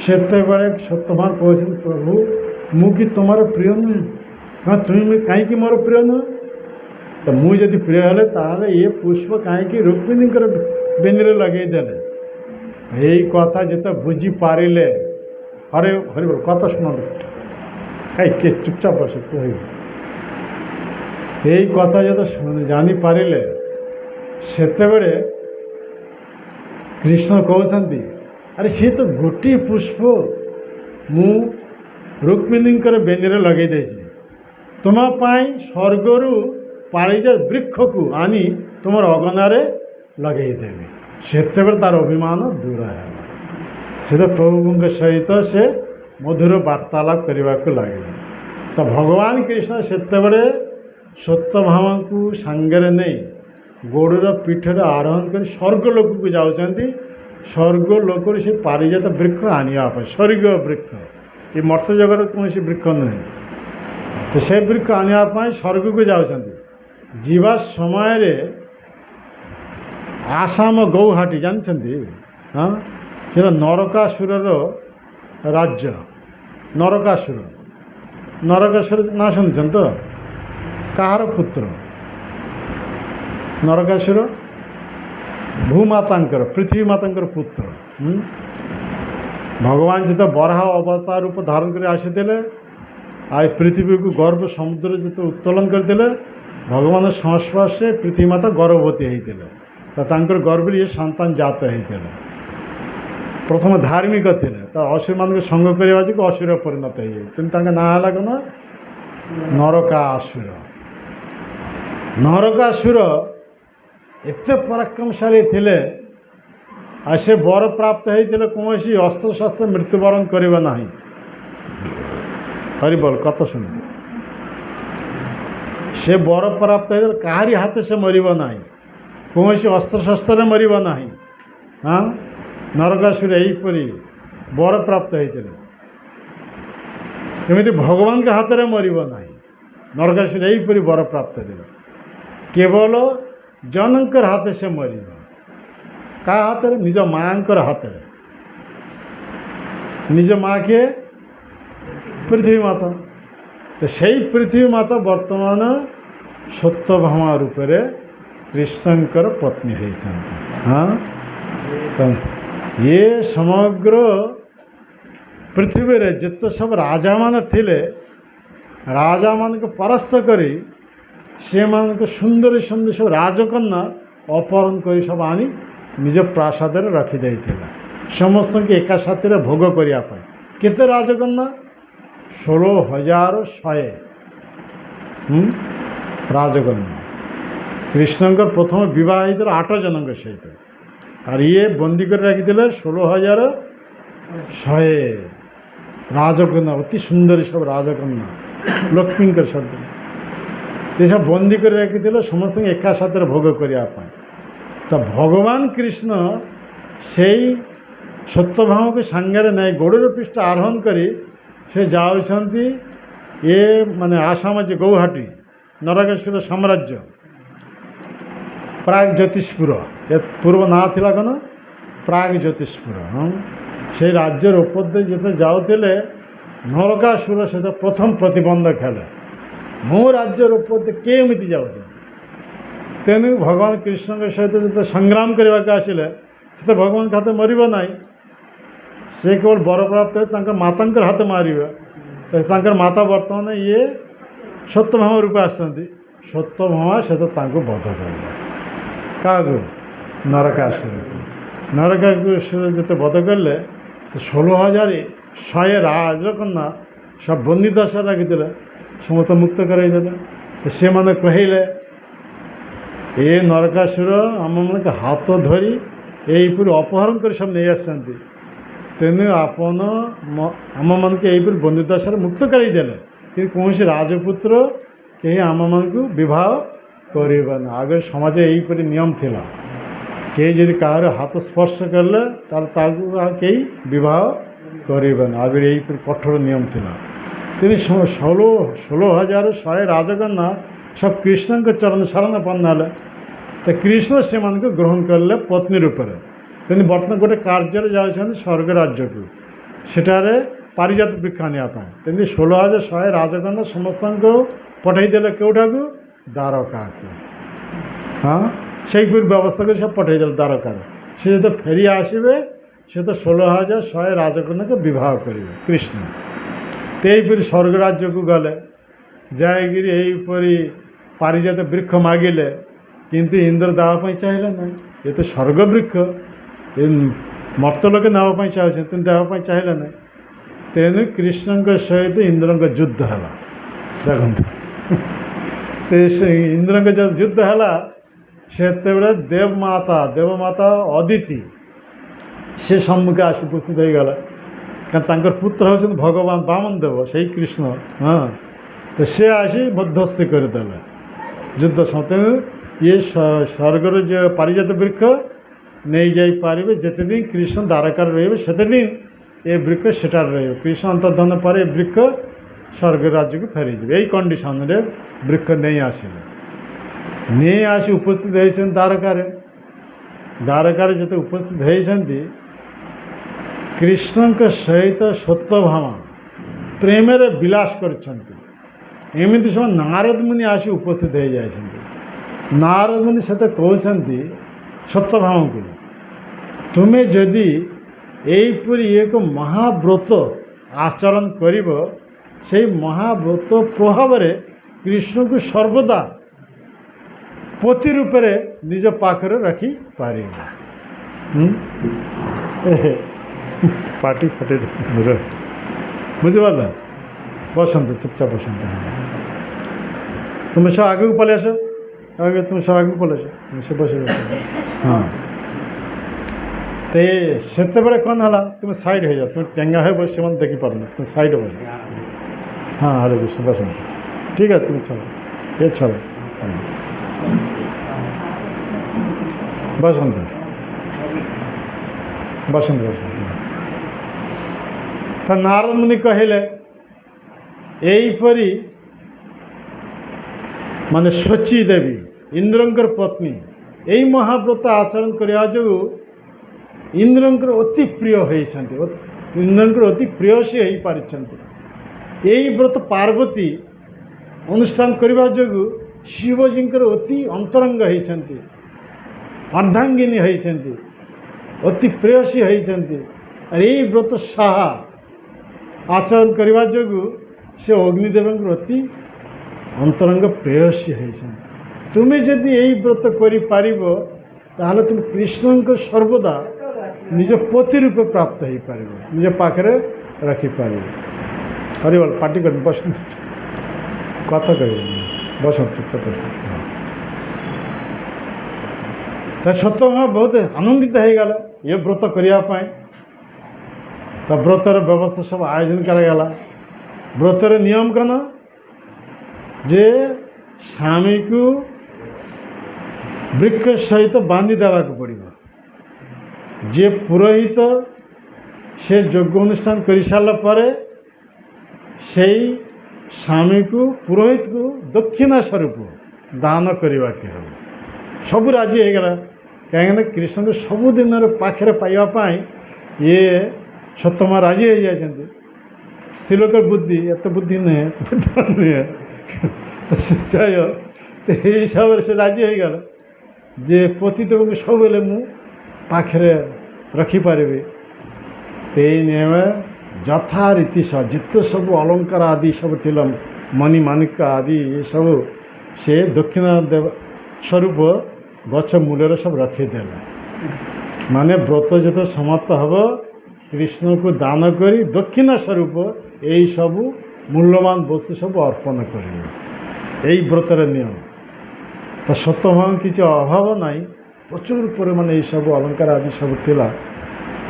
ସେତେବେଳେ ସତ୍ୟଭାମା କହୁଛନ୍ତି, ପ୍ରଭୁ ମୁଁ କି ତୁମର ପ୍ରିୟ ନୁହେଁ? ହଁ, ତୁମେ କାହିଁକି ମୋର ପ୍ରିୟ ନୁହେଁ? ତ ମୁଁ ଯଦି ପ୍ରିୟ ହେଲେ ତାହେଲେ ଏ ପୁଷ୍ପ କାହିଁକି ରୁକ୍ମିଣୀଙ୍କର ବେନିରେ ଲଗାଇଦେଲେ? ଏଇ କଥା ଯେତେ ବୁଝିପାରିଲେ, ହରେ ହରି ବୋଲ, କଥା ଶୁଣନ୍ତୁ, କିଏ ଚୁପଚାପ ବସି କହିବ। ଏଇ କଥା ଯେତେ ଜାଣିପାରିଲେ, ସେତେବେଳେ କୃଷ୍ଣ କହୁଛନ୍ତି, ଆରେ ସିଏ ତ ଗୋଟିଏ ପୁଷ୍ପ, ମୁଁ ରୁକ୍ମିଣୀଙ୍କର ବେନିରେ ଲଗେଇ ଦେଇଛି, ତୁମ ପାଇଁ ସ୍ୱର୍ଗରୁ ପାରିଜାତ ବୃକ୍ଷକୁ ଆଣି ତୁମର ଅଗଣାରେ ଲଗେଇଦେବି। ସେତେବେଳେ ତାର ଅଭିମାନ ଦୂର ହେଲା। ସେତ ପ୍ରଭୁଙ୍କ ସହିତ ସେ ମଧୁର ବାର୍ତ୍ତାଳାପ କରିବାକୁ ଲାଗିଲେ। ତ ଭଗବାନ କୃଷ୍ଣ ସେତେବେଳେ ସତ୍ୟଭାମାଙ୍କୁ ସାଙ୍ଗରେ ନେଇ ଗୋଡ଼ର ପିଠରେ ଆରୋହଣ କରି ସ୍ୱର୍ଗ ଲୋକକୁ ଯାଉଛନ୍ତି। ସ୍ୱର୍ଗ ଲୋକରୁ ସେ ପାରିଜାତ ବୃକ୍ଷ ଆଣିବା ପାଇଁ, ସ୍ୱର୍ଗୀୟ ବୃକ୍ଷ, ଏ ମର୍ତ୍ତ୍ୟ ଜଗତରେ କୌଣସି ବୃକ୍ଷ ନୁହେଁ। ତ ସେ ବୃକ୍ଷ ଆଣିବା ପାଇଁ ସ୍ୱର୍ଗକୁ ଯାଉଛନ୍ତି। ଯିବା ସମୟରେ ଆସାମ ଗୌହାଟି ଜାଣିଛନ୍ତି? ହଁ, ସେଟା ନରକାସୁରର ରାଜ୍ୟ। ନରକାସୁର, ନରକାସୁର ନାଁ ଶୁଣିଛନ୍ତି ତ? କାହାର ପୁତ୍ର? ନରକାସୁର ଭୂମାତାଙ୍କର, ପୃଥିବୀ ମାତାଙ୍କର ପୁତ୍ର। ଭଗବାନ ଯେତେ ବରାହ ଅବତାର ରୂପ ଧାରଣ କରି ଆସିଥିଲେ, ଆଉ ପୃଥିବୀକୁ ଗର୍ଭ ସମୁଦ୍ର ଯେତେ ଉତ୍ତୋଳନ କରିଥିଲେ, ଭଗବାନ ସଂସ୍ପର୍ଶେ ପୃଥିବୀ ମାତା ଗର୍ଭବତୀ ହେଇଥିଲେ। ତ ତାଙ୍କର ଗର୍ଭରେ ଇଏ ସନ୍ତାନ ଜାତ ହେଇଥିଲେ। ପ୍ରଥମେ ଧାର୍ମିକ ଥିଲେ, ତ ଅସୁରମାନଙ୍କୁ ସଙ୍ଗ କରିବା ଯୋଗୁଁ ଅସୁର ପରିଣତ ହେଇଯାଏ। କିନ୍ତୁ ତାଙ୍କ ନାଁ ହେଲା କ'ଣ? ନରକାସୁର। ନରକାସୁର ଏତେ ପରାକ୍ରମଶାଳୀ ଥିଲେ, ଆଉ ସେ ବର ପ୍ରାପ୍ତ ହେଇଥିଲେ କୌଣସି ଅସ୍ତ୍ରଶସ୍ତ୍ର ମୃତ୍ୟୁବରଣ କରିବ ନାହିଁ। ହରିବୋଲ କଥା ଶୁଣିବେ। ସେ ବର ପ୍ରାପ୍ତ ହେଇଥିଲେ କାହାରି ହାତ ସେ ମରିବ ନାହିଁ, କୌଣସି ଅସ୍ତ୍ରଶସ୍ତ୍ରରେ ମରିବ ନାହିଁ। ହଁ, ନରକାସୁର ଏହିପରି ବର ପ୍ରାପ୍ତ ହେଇଥିଲେ। ଏମିତି ଭଗବାନଙ୍କ ହାତରେ ମରିବ ନାହିଁ। ନରକାସୁର ଏହିପରି ବର ପ୍ରାପ୍ତ ଥିଲେ। କେବଳ ଜଣଙ୍କର ହାତରେ ସେ ମରିବ। କାହା ହାତରେ? ନିଜ ମାଆଙ୍କର ହାତରେ। ନିଜ ମା କିଏ? ପୃଥିବୀ ମାତା। ତ ସେଇ ପୃଥିବୀ ମାତା ବର୍ତ୍ତମାନ ସତ୍ୟଭାମା ରୂପରେ କୃଷ୍ଣଙ୍କର ପତ୍ନୀ ହେଇଛନ୍ତି। ହଁ, ଇଏ ସମଗ୍ର ପୃଥିବୀରେ ଯେତେ ସବୁ ରାଜାମାନେ ଥିଲେ, ରାଜାମାନଙ୍କୁ ପରାସ୍ତ କରି ସେମାନଙ୍କୁ ସୁନ୍ଦର ସୁନ୍ଦର ସବୁ ରାଜକନ୍ୟା ଅପହରଣ କରି ସବୁ ଆଣି ନିଜ ପ୍ରାସାଦରେ ରଖିଦେଇଥିଲା, ସମସ୍ତଙ୍କୁ ଏକା ସାଥିରେ ଭୋଗ କରିବା ପାଇଁ। କେତେ ରାଜକନ୍ୟା? 16,100 ରାଜକନ୍ୟା। କୃଷ୍ଣଙ୍କର ପ୍ରଥମ ବିବାହ ହେଇଥିଲା 8 ଜଣଙ୍କ ସହିତ, আর ইয়ে বন্দি করে রাখিলে 16,100 রাজকন্যা, অতি সুন্দরী সব রাজকন্যা, লক্ষ্মীঙ্কর শব্দ। এসব বন্দি করে রাখিলে সমস্ত একা সাথে ভোগ করিয়া পায়। তা ভগবান কৃষ্ণ সেই সত্যভামকে সাঙ্গারে নেই গরুর পৃষ্ঠ আরোহণ করে সে যাচ্ছেন এ মানে আসাম যে গৌহাটি নরকাসুর সাম্রাজ্য প্রাগ জ্যোতিষপুর, এর পূর্ব না লা কেন প্রাগ জ্যোতিষপুর। হ্যাঁ, সেই রাজ্যের উপর দিয়ে যেতে যাওলে নরকাসুর সেটা প্রথম প্রতিবন্ধক হেলে। মো রাজ্যের উপর দিয়ে কে এমিতি যাচ্ছে, তেণু ভগবান কৃষ্ণଙ୍କ সহিত যেতে সংগ্রাম করা আসলে সে ভগবান হাতে মরিব নাই, সে কেবল বরপ্রাপ্ত হয়ে তাঁর মাতাঙ্কর হাতে মারিবে। তাঁর মাতা বর্তমানে ইয়ে সত্যভামা রূপে আসছেন। সত্যভামা সে তো তাঁকে বধ করবে। কাগু নরকাসুর, নরকাসুর যেতে বধ করলে তো 16,100 রাজকন্যা সব বন্দী দশা রাখিলে, সমস্ত মুক্ত করাই দেলে। তো সে মানে কহিলে এ নরকাসুর আমাকে হাত ধরি এইপরি অপহরণ করে সব নিয়ে আসছেন, তেণু আপন ଆମମାନଙ୍କୁ ଏହିପରି ବନ୍ଦିଦଶାରେ ମୁକ୍ତ କରାଇ ଦେଲେ। କିନ୍ତୁ କୌଣସି ରାଜପୁତ୍ର କେହି ଆମମାନଙ୍କୁ ବିବାହ କରିବନି। ଆଗରେ ସମାଜ ଏହିପରି ନିୟମ ଥିଲା, କେହି ଯଦି କାହାର ହାତ ସ୍ପର୍ଶ କଲେ ତାହେଲେ ତାକୁ ଆଉ କେହି ବିବାହ କରିବନି। ଆଗରେ ଏହିପରି କଠୋର ନିୟମ ଥିଲା। তিনি 16,100 ରାଜକନ୍ୟା সব কৃষ্ণଙ୍କ চরণ শরণাপন্ন ହେଲେ। ତ କୃଷ୍ଣ ସେମାନଙ୍କୁ ଗ୍ରହଣ କଲେ ପତ୍ନୀ ରୂପରେ। ତେଣୁ ବର୍ତ୍ତମାନ ଗୋଟେ କାର୍ଯ୍ୟରେ ଯାଉଛନ୍ତି ସ୍ୱର୍ଗ ରାଜ୍ୟକୁ, ସେଠାରେ ପାରିଜାତ ବୃକ୍ଷ ଆଣିବା ପାଇଁ। ତେଣୁ 16,100 ରାଜକନ୍ୟା ସମସ୍ତଙ୍କୁ ପଠାଇ ଦେଲେ କେଉଁଠାକୁ? ଦ୍ୱାରକାକୁ। ହଁ, ସେଇପରି ବ୍ୟବସ୍ଥା କରି ସବୁ ପଠାଇ ଦେଲେ ଦ୍ୱାରକାରେ। ସେ ଯେତେ ଫେରି ଆସିବେ ସେ ତ 16,100 ରାଜକନ୍ୟାକୁ ବିବାହ କରିବେ କୃଷ୍ଣ। ତ ଏହିପରି ସ୍ୱର୍ଗ ରାଜ୍ୟକୁ ଗଲେ, ଯାଇକିରି ଏହିପରି ପାରିଜାତ ବୃକ୍ଷ ମାଗିଲେ, କିନ୍ତୁ ଇନ୍ଦ୍ର ଦେବା ପାଇଁ ଚାହିଁଲେ ନାହିଁ। ଏ ତ ସ୍ୱର୍ଗ ବୃକ୍ଷ, ଏ ମର୍ତ୍ତ୍ୟଲୋକେ ନେବା ପାଇଁ ଚାହୁଁଛନ୍ତି, କିନ୍ତୁ ଦେବା ପାଇଁ ଚାହିଁଲେ ନାହିଁ। ତେଣୁ କୃଷ୍ଣଙ୍କ ସହିତ ଇନ୍ଦ୍ରଙ୍କ ଯୁଦ୍ଧ ହେଲା। ଦେଖନ୍ତୁ ଇନ୍ଦ୍ରଙ୍କ ଯେଉଁ ଯୁଦ୍ଧ ହେଲା ସେତେବେଳେ ଦେବମାତା ଅଦିତି ସେ ସମ୍ମୁଖେ ଆସି ଉପସ୍ଥିତ ହୋଇଗଲା। କାରଣ ତାଙ୍କର ପୁତ୍ର ହେଉଛନ୍ତି ଭଗବାନ ବାମନ ଦେବ, ସେଇ କୃଷ୍ଣ। ହଁ, ତ ସେ ଆସି ମଧ୍ୟସ୍ଥି କରିଦେଲେ ଯୁଦ୍ଧ ସତ୍ତ୍ୱେ ଇଏ ସ୍ୱର୍ଗର ଯେ ପାରିଜାତ ବୃକ୍ଷ ନେଇଯାଇପାରିବେ। ଯେତେଦିନ କୃଷ୍ଣ ଦ୍ୱାରକାରେ ରହିବେ ସେତେଦିନ ଏ ବୃକ୍ଷ ସେଠାରେ ରହିବ। କୃଷ୍ଣ ଅନ୍ତର୍ଦ୍ଧାନ ପରେ ଏ ବୃକ୍ଷ ସ୍ୱର୍ଗ ରାଜ୍ୟକୁ ଫେରିଯିବେ। ଏଇ କଣ୍ଡିସନରେ ବୃକ୍ଷ ନେଇ ଆସିଲେ। ନେଇ ଆସି ଉପସ୍ଥିତ ହୋଇଛନ୍ତି ଦ୍ୱାରକାରେ ଯେତେ ଉପସ୍ଥିତ ହୋଇଛନ୍ତି କୃଷ୍ଣଙ୍କ ସହିତ ସତ୍ୟଭାମା ପ୍ରେମରେ ବିଳାସ କରିଛନ୍ତି। ଏମିତି ସବୁ ନାରଦ ମୁନି ଆସି ଉପସ୍ଥିତ ହୋଇଯାଇଛନ୍ତି। ନାରଦ ମୁନି ସେତେ କହୁଛନ୍ତି ସତ୍ୟଭାମାଙ୍କୁ, ତୁମେ ଯଦି ଏହିପରି ଏକ ମହାବ୍ରତ ଆଚରଣ କରିବ, ସେଇ ମହାବ୍ରତ ପ୍ରଭାବରେ କୃଷ୍ଣଙ୍କୁ ସର୍ବଦା ପତି ରୂପରେ ନିଜ ପାଖରେ ରଖିପାରିବ। ପାଟି ଫାଟି ବୁଝିପାରିଲ? ବସନ୍ତୁ, ଚୁପଚାପ ବସନ୍ତୁ। ତୁମେ ସବୁ ଆଗକୁ ପଳେଇ ଆସ, ତୁମେ ସବୁ ଆଗକୁ ପଳେଇ ଆସ, ସେ ବସି ହଁ। ତ ସେତେବେଳେ କ'ଣ ହେଲା, ତୁମେ ସାଇଡ଼୍ ହେଇଯାଅ, ତୁମେ ଟେଙ୍ଗା ହେ ବସି ସେମାନେ ଦେଖିପାରୁନି, ତୁମେ ସାଇଡ଼୍ ବସ। ହଁ, ହରେ କୃଷ୍ଣ, ବସନ୍ତୁ। ଠିକ୍ ଅଛି, ତୁମେ ଛାଡ଼, ଏ ଛାଡ଼, ବସନ୍ତୁ ବସନ୍ତୁ ବସନ୍ତୁ। ତ ନାରଦ ମୁନି କହିଲେ, ଏହିପରି ମାନେ ଶଚୀ ଦେବୀ ଇନ୍ଦ୍ରଙ୍କର ପତ୍ନୀ ଏଇ ମହାବ୍ରତ ଆଚରଣ କରିବା ଯୋଗୁଁ ଇନ୍ଦ୍ରଙ୍କର ଅତି ପ୍ରିୟ ହୋଇଛନ୍ତି, ଇନ୍ଦ୍ରଙ୍କର ଅତି ପ୍ରିୟସୀ ହୋଇପାରିଛନ୍ତି। ଏଇ ବ୍ରତ ପାର୍ବତୀ ଅନୁଷ୍ଠାନ କରିବା ଯୋଗୁଁ ଶିବଜୀଙ୍କର ଅତି ଅନ୍ତରଙ୍ଗ ହୋଇଛନ୍ତି, ଅର୍ଦ୍ଧାଙ୍ଗିନୀ ହୋଇଛନ୍ତି, ଅତି ପ୍ରେୟସୀ ହୋଇଛନ୍ତି। ଆର୍ ଏଇ ବ୍ରତ ସାହା ଆଚରଣ କରିବା ଯୋଗୁଁ ସେ ଅଗ୍ନିଦେବଙ୍କର ଅତି ଅନ୍ତରଙ୍ଗ ପ୍ରେୟସୀ ହୋଇଛନ୍ତି। ତୁମେ ଯଦି ଏଇ ବ୍ରତ କରିପାରିବ ତାହେଲେ ତୁମେ କୃଷ୍ଣଙ୍କ ସର୍ବଦା ନିଜ ପତି ରୂପେ ପ୍ରାପ୍ତ ହୋଇପାରିବ, ନିଜ ପାଖରେ ରଖିପାରିବ। ହରିବଲ, ପାଟି କରି ବସନ୍ତୁ, କଥା କହିବେନି, ବସନ୍ତୁ ଚୁପଚାପ। ତା ସତ୍ୟଭାମା ବହୁତ ଆନନ୍ଦିତ ହୋଇଗଲା ଏ ବ୍ରତ କରିବା ପାଇଁ। ତା ବ୍ରତର ବ୍ୟବସ୍ଥା ସବୁ ଆୟୋଜନ କରାଗଲା। ବ୍ରତର ନିୟମ କ'ଣ, ଯେ ସ୍ୱାମୀକୁ ବୃକ୍ଷ ସହିତ ବାନ୍ଧି ଦେବାକୁ ପଡ଼ିବ। ଯିଏ ପୁରୋହିତ ସେ ଯଜ୍ଞ ଅନୁଷ୍ଠାନ କରିସାରିଲା ପରେ ସେଇ ସ୍ୱାମୀକୁ ପୁରୋହିତକୁ ଦକ୍ଷିଣା ସ୍ୱରୂପ ଦାନ କରିବାକୁ ହେବ। ସବୁ ରାଜି ହୋଇଗଲା, କାହିଁକିନା କୃଷ୍ଣଙ୍କୁ ସବୁଦିନର ପାଖରେ ପାଇବା ପାଇଁ ଇଏ ସତ୍ୟଭାମା ରାଜି ହୋଇଯାଇଛନ୍ତି। ସ୍ତ୍ରୀ ଲୋକ ବୁଦ୍ଧି ଏତେ ବୁଦ୍ଧି ନୁହେଁ, ନୁହେଁ ସେଇ ହିସାବରେ ସେ ରାଜି ହୋଇଗଲା ଯେ ପତିଦେବଙ୍କୁ ସବୁବେଳେ ମୁଁ ପାଖରେ ରଖିପାରିବି। ଏଇ ନିୟମ ଯଥାରୀତି ସହ ଯେତେ ସବୁ ଅଳଙ୍କାର ଆଦି ସବୁ ଥିଲା, ମଣିମାଣିକ୍ୟ ଆଦି ଏସବୁ ସେ ଦକ୍ଷିଣା ଦେବ ସ୍ୱରୂପ ଗଛ ମୂଳରେ ସବୁ ରଖିଦେଲା। ମାନେ ବ୍ରତ ଯେତେବେଳେ ସମାପ୍ତ ହେବ କୃଷ୍ଣଙ୍କୁ ଦାନ କରି ଦକ୍ଷିଣା ସ୍ୱରୂପ ଏଇସବୁ ମୂଲ୍ୟବାନ ବସ୍ତୁ ସବୁ ଅର୍ପଣ କରିବେ। ଏଇ ବ୍ରତର ନିୟମ। ତ ସତ୍ୟଭାମା କିଛି ଅଭାବ ନାହିଁ, ପ୍ରଚୁର ପରିମାଣେ ଏଇସବୁ ଅଳଙ୍କାର ଆଦି ସବୁ ଥିଲା।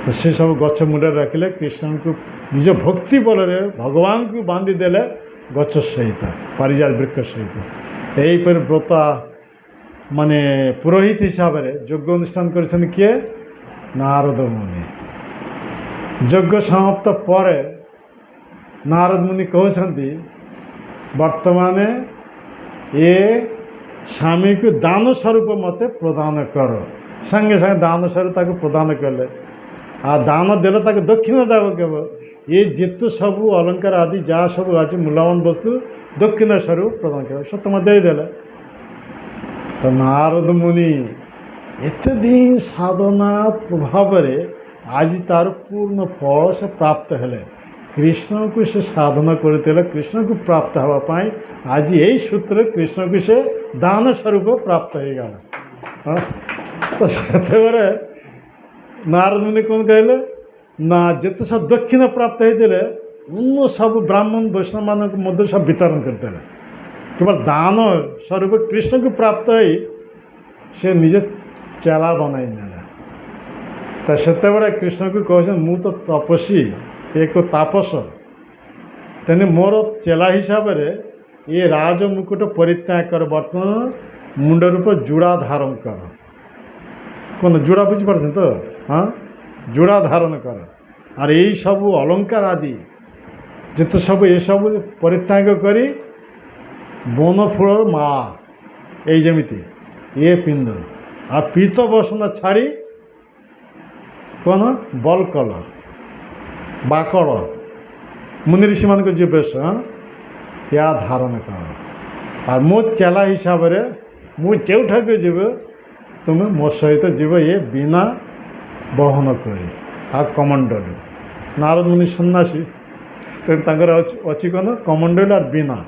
ତ ସେସବୁ ଗଛ ମୂଳରେ ରଖିଲେ, କୃଷ୍ଣଙ୍କୁ ନିଜ ଭକ୍ତି ବଳରେ ଭଗବାନଙ୍କୁ ବାନ୍ଧି ଦେଲେ ଗଛ ସହିତ, ପାରିଜାତ ବୃକ୍ଷ ସହିତ। ଏହିପରି ବ୍ରତ ମାନେ ପୁରୋହିତ ହିସାବରେ ଯଜ୍ଞ ଅନୁଷ୍ଠାନ କରିଛନ୍ତି କିଏ, ନାରଦ ମୁନି। ଯଜ୍ଞ ସମାପ୍ତ ପରେ ନାରଦ ମୁନି କହୁଛନ୍ତି, ବର୍ତ୍ତମାନ ଏ ସ୍ୱାମୀକୁ ଦାନ ସ୍ୱରୂପ ମୋତେ ପ୍ରଦାନ କର। ସାଙ୍ଗେ ସାଙ୍ଗେ ଦାନ ସ୍ୱରୂପ ତାକୁ ପ୍ରଦାନ କଲେ। ଆଉ ଦାନ ଦେଲେ ତାକୁ ଦକ୍ଷିଣ ଦେବ କେବ, ଏ ଯେତେ ସବୁ ଅଳଙ୍କାର ଆଦି ଯାହା ସବୁ ଅଛି ମୂଲ୍ୟବାନ ବସ୍ତୁ ଦକ୍ଷିଣ ସ୍ୱରୂପ ପ୍ରଦାନ କର। ସତ୍ୟଭାମା ଦେଇଦେଲେ। ତ ନାରଦ ମୁନି ଏତେ ଦିନ ସାଧନା ପ୍ରଭାବରେ ଆଜି ତାର ପୂର୍ଣ୍ଣ ଫଳ ସେ ପ୍ରାପ୍ତ ହେଲେ। କୃଷ୍ଣଙ୍କୁ ସେ ସାଧନା କରିଥିଲେ, କୃଷ୍ଣଙ୍କୁ ପ୍ରାପ୍ତ ହେବା ପାଇଁ ଆଜି ଏଇ ସୂତ୍ରରେ କୃଷ୍ଣଙ୍କୁ ସେ ଦାନ ସ୍ୱରୂପ ପ୍ରାପ୍ତ ହୋଇଗଲା। ତ ସେତେବେଳେ ନାରଦ ମୁନି କ'ଣ କହିଲେ ନା, ଯେତେ ସବୁ ଦକ୍ଷିଣ ପ୍ରାପ୍ତ ହୋଇଥିଲେ ଅନ୍ୟ ସବୁ ବ୍ରାହ୍ମଣ ବୈଷ୍ଣବମାନଙ୍କ ମଧ୍ୟରେ ସବୁ ବିତରଣ କରିଦେଲେ। କେବଳ ଦାନ ସ୍ୱରୂପ କୃଷ୍ଣକୁ ପ୍ରାପ୍ତ ହୋଇ ସେ ନିଜେ ଚେଲା ବନାଇ ନେଲେ। ତ ସେତେବେଳେ କୃଷ୍ଣକୁ କହୁଛନ୍ତି ମୁଁ ତ ତପସ୍ୱୀ, ଏକ ତାପସ, ତେଣୁ ମୋର ଚେଲା ହିସାବରେ ଏ ରାଜମୁକୁଟ ପରିତ୍ୟାଗ କର, ବର୍ତ୍ତମାନ ମୁଣ୍ଡର ଉପରେ ଜୁଡ଼ା ଧାରଣ କର। କ'ଣ ଜୁଡ଼ା ବୁଝିପାରୁଛନ୍ତି ତ? ହଁ, ଜୁଡ଼ା ଧାରଣ କର। আর এই ସବୁ অলঙ্କାର ଆଦି ଯେତେ ସବୁ ଏସବୁ ପରିତ୍ୟାଗ କରି ବନଫୁଳର ମାଳା ଏଇ ଯେମିତି ଇଏ ପିନ୍ଧ, ଆଉ ପୀତ ବସନ ଛାଡ଼ି କ'ଣ ବଲକଲ ବାକଳ ମୁନି ଋଷିମାନଙ୍କ ଯେଉଁ ବେଶ ଏହା ଧାରଣ କର। আর ମୋ ଚେଲା ହିସାବରେ ମୁଁ ଯେଉଁଠାକୁ ଯିବ ତୁମେ ମୋ ସହିତ ଯିବ, ଏ ବିନା ବହନ କରି ଆଉ କମଣ୍ଡଳ। ନାରଦ ମୁନି ସନ୍ନ୍ୟାସୀ, ତେଣୁ ତାଙ୍କର ଅଛି କ'ଣ କମଣ୍ଡଳ আর ବିନା।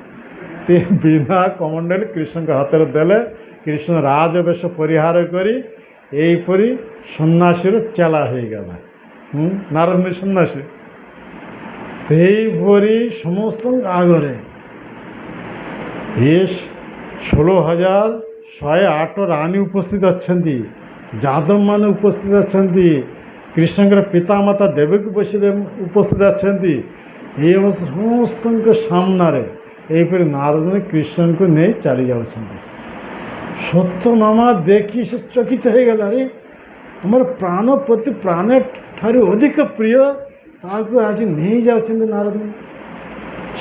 ବିନା କମଣ୍ଡଳ କୃଷ୍ଣଙ୍କ ହାତରେ ଦେଲେ। କୃଷ୍ଣ ରାଜବେଶ ପରିହାର କରି ଏହିପରି ସନ୍ନ୍ୟାସୀର ଚେଲା ହେଇଗଲା। ନାରଦ ମୁନି ସନ୍ନ୍ୟାସୀ ସେହିପରି ସମସ୍ତଙ୍କ ଆଗରେ ଏ 16,108 ରାଣୀ ଉପସ୍ଥିତ ଅଛନ୍ତି, ଯାଦବମାନେ ଉପସ୍ଥିତ ଅଛନ୍ତି, କୃଷ୍ଣଙ୍କର ପିତାମାତା ଦେବକୀ ଉପସ୍ଥିତ ଅଛନ୍ତି। ଏ ସମସ୍ତଙ୍କ ସାମ୍ନାରେ ଏହିପରି ନାରଦ କୃଷ୍ଣଙ୍କୁ ନେଇ ଚାଲି ଯାଉଛନ୍ତି। ସତ୍ୟଭାମା ଦେଖି ସେ ଚକିତ ହେଇଗଲା, ରେ ଆମର ପ୍ରାଣପତି ପ୍ରାଣ ଠାରୁ ଅଧିକ ପ୍ରିୟ, ତାହାକୁ ଆଜି ନେଇ ଯାଉଛନ୍ତି ନାରଦ।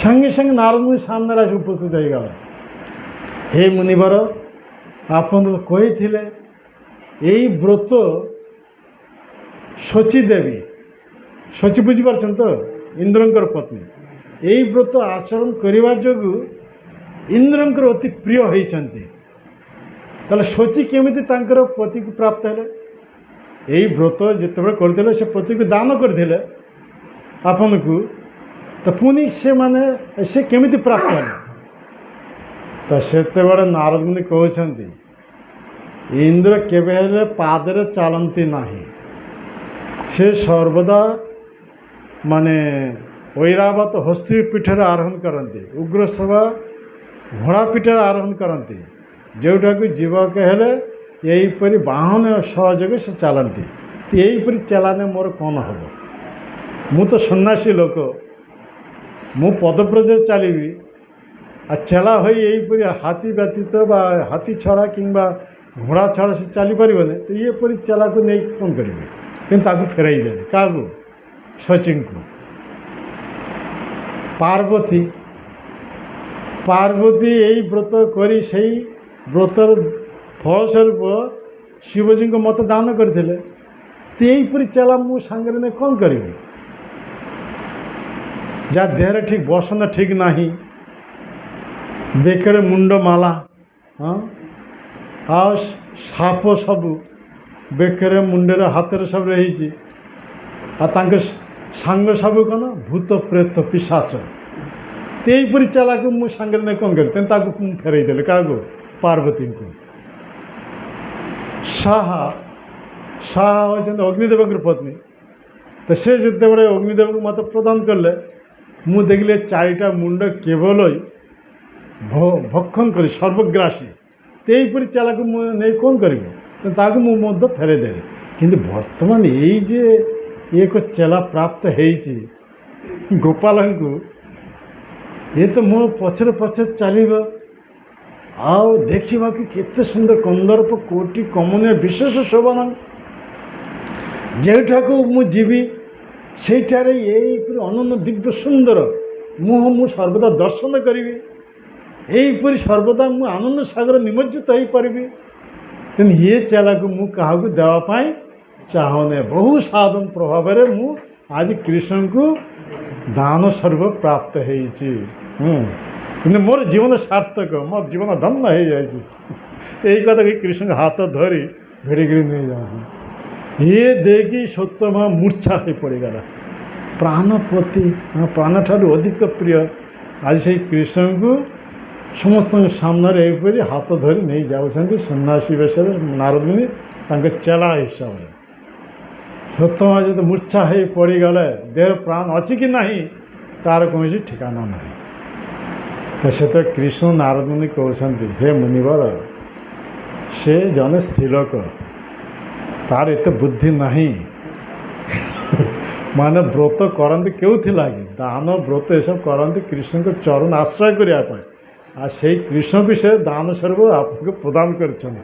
ସଙ୍ଗେ ସଙ୍ଗେ ନାରଦ ସାମ୍ନାରେ ଆସି ଉପସ୍ଥିତ ହେଇଗଲା। ହେ ମୁନିବର, ଆପଣ ତ କହିଥିଲେ ଏଇ ବ୍ରତ ଶଚୀ ଦେବୀ, ଶଚୀ ବୁଝିପାରୁଛନ୍ତି ତ, ଇନ୍ଦ୍ରଙ୍କର ପତ୍ନୀ, ଏଇ ବ୍ରତ ଆଚରଣ କରିବା ଯୋଗୁଁ ଇନ୍ଦ୍ରଙ୍କର ଅତି ପ୍ରିୟ ହେଇଛନ୍ତି। ତାହେଲେ ଶଚୀ କେମିତି ତାଙ୍କର ପତିକୁ ପ୍ରାପ୍ତ ହେଲେ? ଏଇ ବ୍ରତ ଯେତେବେଳେ କରିଥିଲେ ସେ ପତିକୁ ଦାନ କରିଥିଲେ ଆପଣଙ୍କୁ, ତ ପୁଣି ସେମାନେ ସେ କେମିତି ପ୍ରାପ୍ତ ହେଲେ? ତ ସେତେବେଳେ ନାରଦ ମୁନି କହୁଛନ୍ତି ଇନ୍ଦ୍ର କେବେ ହେଲେ ପାଦରେ ଚାଲନ୍ତି ନାହିଁ, ସେ ସର୍ବଦା ମାନେ ଐରାବତ ହସ୍ତି ପୀଠରେ ଆରୋହଣ କରନ୍ତି, ଉଗ୍ରସଭା ଘୋଡ଼ା ପୀଠରେ ଆରୋହଣ କରନ୍ତି। ଯେଉଁଟାକୁ ଯିବାକୁ ହେଲେ ଏହିପରି ବାହନ ସହଯୋଗେ ସେ ଚାଲନ୍ତି। ଏହିପରି ଚାଲାନେ ମୋର କ'ଣ ହେବ? ମୁଁ ତ ସନ୍ନ୍ୟାସୀ ଲୋକ, ମୁଁ ପଦବ୍ରଜରେ ଚାଲିବି, ଆଉ ଚେଲା ହୋଇ ଏହିପରି ହାତୀ ବ୍ୟତୀତ ବା ହାତୀ ଛଡ଼ା କିମ୍ବା ଘୋଡ଼ା ଛଡ଼ା ସେ ଚାଲିପାରିବନି। ତ ଏପରି ଚେଲାକୁ ନେଇ କ'ଣ କରିବେ? କିନ୍ତୁ ତାକୁ ଫେରାଇ ଦେବେ। କାହାକୁ? ଶଚୀଙ୍କୁ। ପାର୍ବତୀ ଏଇ ବ୍ରତ କରି ସେଇ ବ୍ରତର ଫଳସ୍ୱରୂପ ଶିବଜୀଙ୍କ ମତ ଦାନ କରିଥିଲେ। ତ ଏହିପରି ଚେଲା ମୁଁ ସାଙ୍ଗରେ ନେଇ କ'ଣ କରିବି? ଯାହା ଦେହରେ ଠିକ୍ ବସନ ଠିକ୍ ନାହିଁ, ବେକରେ ମୁଣ୍ଡ ମାଲା, ଆଉ ସାପ ସବୁ ବେକରେ ମୁଣ୍ଡରେ ହାତରେ ସବୁ ରହିଛି, ଆଉ ତାଙ୍କ ସାଙ୍ଗ ସବୁ କ'ଣ ଭୂତ ପ୍ରେତ ପିଶାଚ। ଏହିପରି ଚେଲାକୁ ମୁଁ ସାଙ୍ଗରେ ନେଇ କ'ଣ କରିବି? ତେଣୁ ତାକୁ ମୁଁ ଫେରାଇ ଦେଲି। କାହାକୁ? ପାର୍ବତୀଙ୍କୁ। ସାହା ହେଉଛନ୍ତି ଅଗ୍ନିଦେବଙ୍କର ପତ୍ନୀ। ତ ସେ ଯେତେବେଳେ ଅଗ୍ନିଦେବଙ୍କୁ ମୋତେ ପ୍ରଦାନ କଲେ, ମୁଁ ଦେଖିଲି ଚାରିଟା ମୁଣ୍ଡ କେବଳ ଭକ୍ଷଣ କରି ସର୍ବଗ୍ରାସୀ। ଏହିପରି ଚେଲାକୁ ମୁଁ ନେଇ କ'ଣ କରିବି? ତାକୁ ମୁଁ ମଧ୍ୟ ଫେରାଇ ଦେଲି। କିନ୍ତୁ ବର୍ତ୍ତମାନ ଏଇ ଯେ ଏକ ଚେଲା ପ୍ରାପ୍ତ ହେଇଛି ଗୋପାଳଙ୍କୁ, ଏ ତ ମୋ ପଛରେ ପଛରେ ଚାଲିବ, ଆଉ ଦେଖିବାକୁ କେତେ ସୁନ୍ଦର କନ୍ଦର୍ପ କୋଟି କମନୀୟ ବିଶେଷ ଶୋଭନ। ଯେଉଁଠାକୁ ମୁଁ ଯିବି ସେଇଠାରେ ଏହିପରି ଅନନ୍ୟ ଦିବ୍ୟ ସୁନ୍ଦର ମୁଁ ସର୍ବଦା ଦର୍ଶନ କରିବି। ଏହିପରି ସର୍ବଦା ମୁଁ ଆନନ୍ଦ ସାଗର ନିମଜ୍ଜିତ ହୋଇପାରିବି। ତେଣୁ ଏ ଚେଲାକୁ ମୁଁ କାହାକୁ ଦେବା ପାଇଁ ଚାହୁଁନି। ବହୁ ସାଧନ ପ୍ରଭାବରେ ମୁଁ ଆଜି କୃଷ୍ଣଙ୍କୁ ଦାନ ସ୍ୱରୂପ ପ୍ରାପ୍ତ ହେଇଛି। କିନ୍ତୁ ମୋର ଜୀବନ ସାର୍ଥକ, ମୋ ଜୀବନ ଧନ୍ୟ ହେଇଯାଇଛି। ଏଇ କଥା କି କୃଷ୍ଣଙ୍କ ହାତ ଧରି ଭିଡ଼ିକିରି ନେଇଯାଉଛି। ଇଏ ଦେଇକି ସତ୍ୟଭାମା ମୂର୍ଚ୍ଛା ହୋଇ ପଡ଼ିଗଲା। ପ୍ରାଣପତି ପ୍ରାଣଠାରୁ ଅଧିକ ପ୍ରିୟ ଆଜି ସେଇ କୃଷ୍ଣଙ୍କୁ ସମସ୍ତଙ୍କ ସାମ୍ନାରେ ଏହିପରି ହାତ ଧରି ନେଇଯାଉଛନ୍ତି ସନ୍ନ୍ୟାସୀ ବେଶରେ ନାରଦ ମୁନି ତାଙ୍କ ଚେଲା ହିସାବରେ। ସତ୍ୟଭାମା ଯଦି ମୂର୍ଚ୍ଛା ହୋଇ ପଡ଼ିଗଲେ, ଦେହର ପ୍ରାଣ ଅଛି କି ନାହିଁ ତାର କୌଣସି ଠିକାନା ନାହିଁ। ତ ସେତ କୃଷ୍ଣ ନାରଦ ମୁନି କହୁଛନ୍ତି, ହେ ମୁନିବର, ସେ ଜଣେ ସ୍ତ୍ରୀଲୋକ, ତାର ଏତେ ବୁଦ୍ଧି ନାହିଁ। ମାନେ ବ୍ରତ କରନ୍ତି କେଉଁଥିଲାଗି? ଦାନ ବ୍ରତ ଏସବୁ କରନ୍ତି କୃଷ୍ଣଙ୍କ ଚରଣ ଆଶ୍ରୟ କରିବା ପାଇଁ। ଆଉ ସେଇ କୃଷ୍ଣକୁ ସେ ଦାନ ସ୍ୱରୂପ ଆପଣଙ୍କୁ ପ୍ରଦାନ କରିଛନ୍ତି।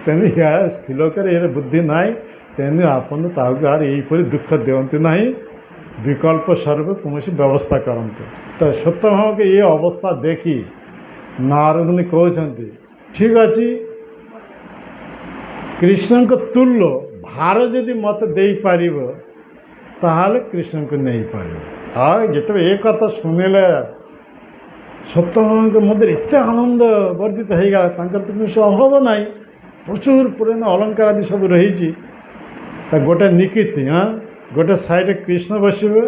ତେଣୁ ଏହା ସ୍ତ୍ରୀଲୋକରେ ଏହାର ବୁଦ୍ଧି ନାହିଁ। ତେଣୁ ଆପଣ ତାହାକୁ ଆର ଏହିପରି ଦୁଃଖ ଦିଅନ୍ତୁ ନାହିଁ, ବିକଳ୍ପ ସ୍ୱରୂପ କୌଣସି ବ୍ୟବସ୍ଥା କରନ୍ତୁ। ତ ସତ୍ୟଭାମା ଏ ଅବସ୍ଥା ଦେଖି ନାରଦ ମୁନି କହୁଛନ୍ତି, ଠିକ୍ ଅଛି, କୃଷ୍ଣଙ୍କ ତୁଲ୍ୟ ଭାର ଯଦି ମୋତେ ଦେଇପାରିବ ତାହେଲେ କୃଷ୍ଣଙ୍କୁ ନେଇପାରିବ। ଆଉ ଯେତେବେଳେ ଏ କଥା ଶୁଣିଲେ ସତ୍ୟଭାମାଙ୍କ ମଧ୍ୟରେ ଏତେ ଆନନ୍ଦ ବର୍ଦ୍ଧିତ ହେଇଗଲା। ତାଙ୍କର ତ କୌଣସି ଅଭାବ ନାହିଁ, ପ୍ରଚୁର ପରିମାଣ ଅଳଙ୍କାର ଆଦି ସବୁ ରହିଛି। ତା ଗୋଟେ ନିକିତି, ଗୋଟେ ସାଇଡ଼୍ରେ କୃଷ୍ଣ ବସିବେ,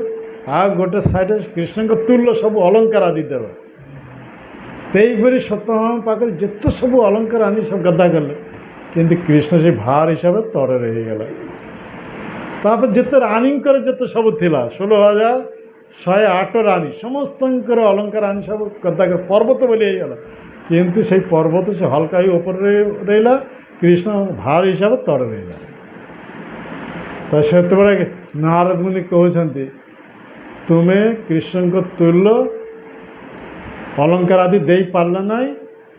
ଆଉ ଗୋଟେ ସାଇଡ଼୍ରେ କୃଷ୍ଣଙ୍କ ତୁଲ୍ୟ ସବୁ ଅଳଙ୍କାର ଆଦି ଦେବେ। ସେହିପରି ସତ୍ୟଭାମା ପାଖରେ ଯେତେ ସବୁ ଅଳଙ୍କାର ଆଣି ସବୁ ଗଦା କଲେ, କିନ୍ତୁ କୃଷ୍ଣ ସେ ଭାର ହିସାବରେ ତଳରେ ହେଇଗଲା। ତାପରେ ଯେତେ ରାଣୀଙ୍କର ଯେତେ ସବୁ ଥିଲା, 16,108 ରାଣୀ, ସମସ୍ତଙ୍କର ଅଳଙ୍କାର ଆଣି ସବୁ ଗଦା ପର୍ବତ ବୋଲି ହେଇଗଲା। କିନ୍ତୁ ସେଇ ପର୍ବତ ସେ ହଲକା ହେଇ ଉପରେ ରହିଲା, କୃଷ୍ଣ ଭାର ହିସାବରେ ତଳେ ରହିଲା। ତ ସେତେବେଳେ ନାରଦ ମୁନି କହୁଛନ୍ତି, ତୁମେ କୃଷ୍ଣଙ୍କ ତୁଲ୍ୟ ଅଳଙ୍କାର ଆଦି ଦେଇପାରିଲ ନାହିଁ,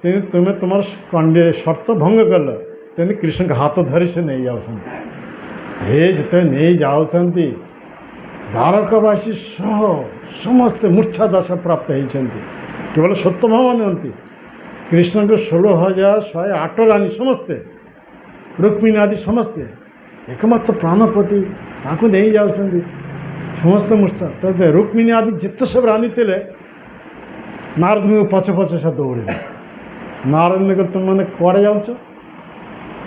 ତେଣୁ ତୁମେ ତୁମର ସର୍ତ୍ତ ଭଙ୍ଗ କଲ। ତେଣୁ କୃଷ୍ଣଙ୍କ ହାତ ଧରି ସେ ନେଇଯାଉଛନ୍ତି। ହେ ଯେତେବେଳେ ନେଇ ଯାଉଛନ୍ତି, ଦ୍ୱାରକାବାସୀ ସହ ସମସ୍ତେ ମୂର୍ଚ୍ଛା ଦଶା ପ୍ରାପ୍ତ ହେଇଛନ୍ତି। କେବଳ ସତ୍ୟଭାମା ନୁହନ୍ତି, କୃଷ୍ଣଙ୍କ 16,108 ରାଣୀ ସମସ୍ତେ, ରୁକ୍ମିଣୀ ଆଦି ସମସ୍ତେ, ଏକମାତ୍ର ପ୍ରାଣପତି ତାଙ୍କୁ ନେଇଯାଉଛନ୍ତି ସମସ୍ତେ ମୂର୍ଚ୍ଛା। ତ ରୁକ୍ମିଣୀ ଆଦି ଯେତେ ସବୁ ରାଣୀ ଥିଲେ, ନାରଦଙ୍କ ପଛେ ପଛେ ସେ ଦୌଡ଼ିଲେ। ନାରଦଙ୍କ ତୁମମାନେ କୁଆଡ଼େ ଯାଉଛ?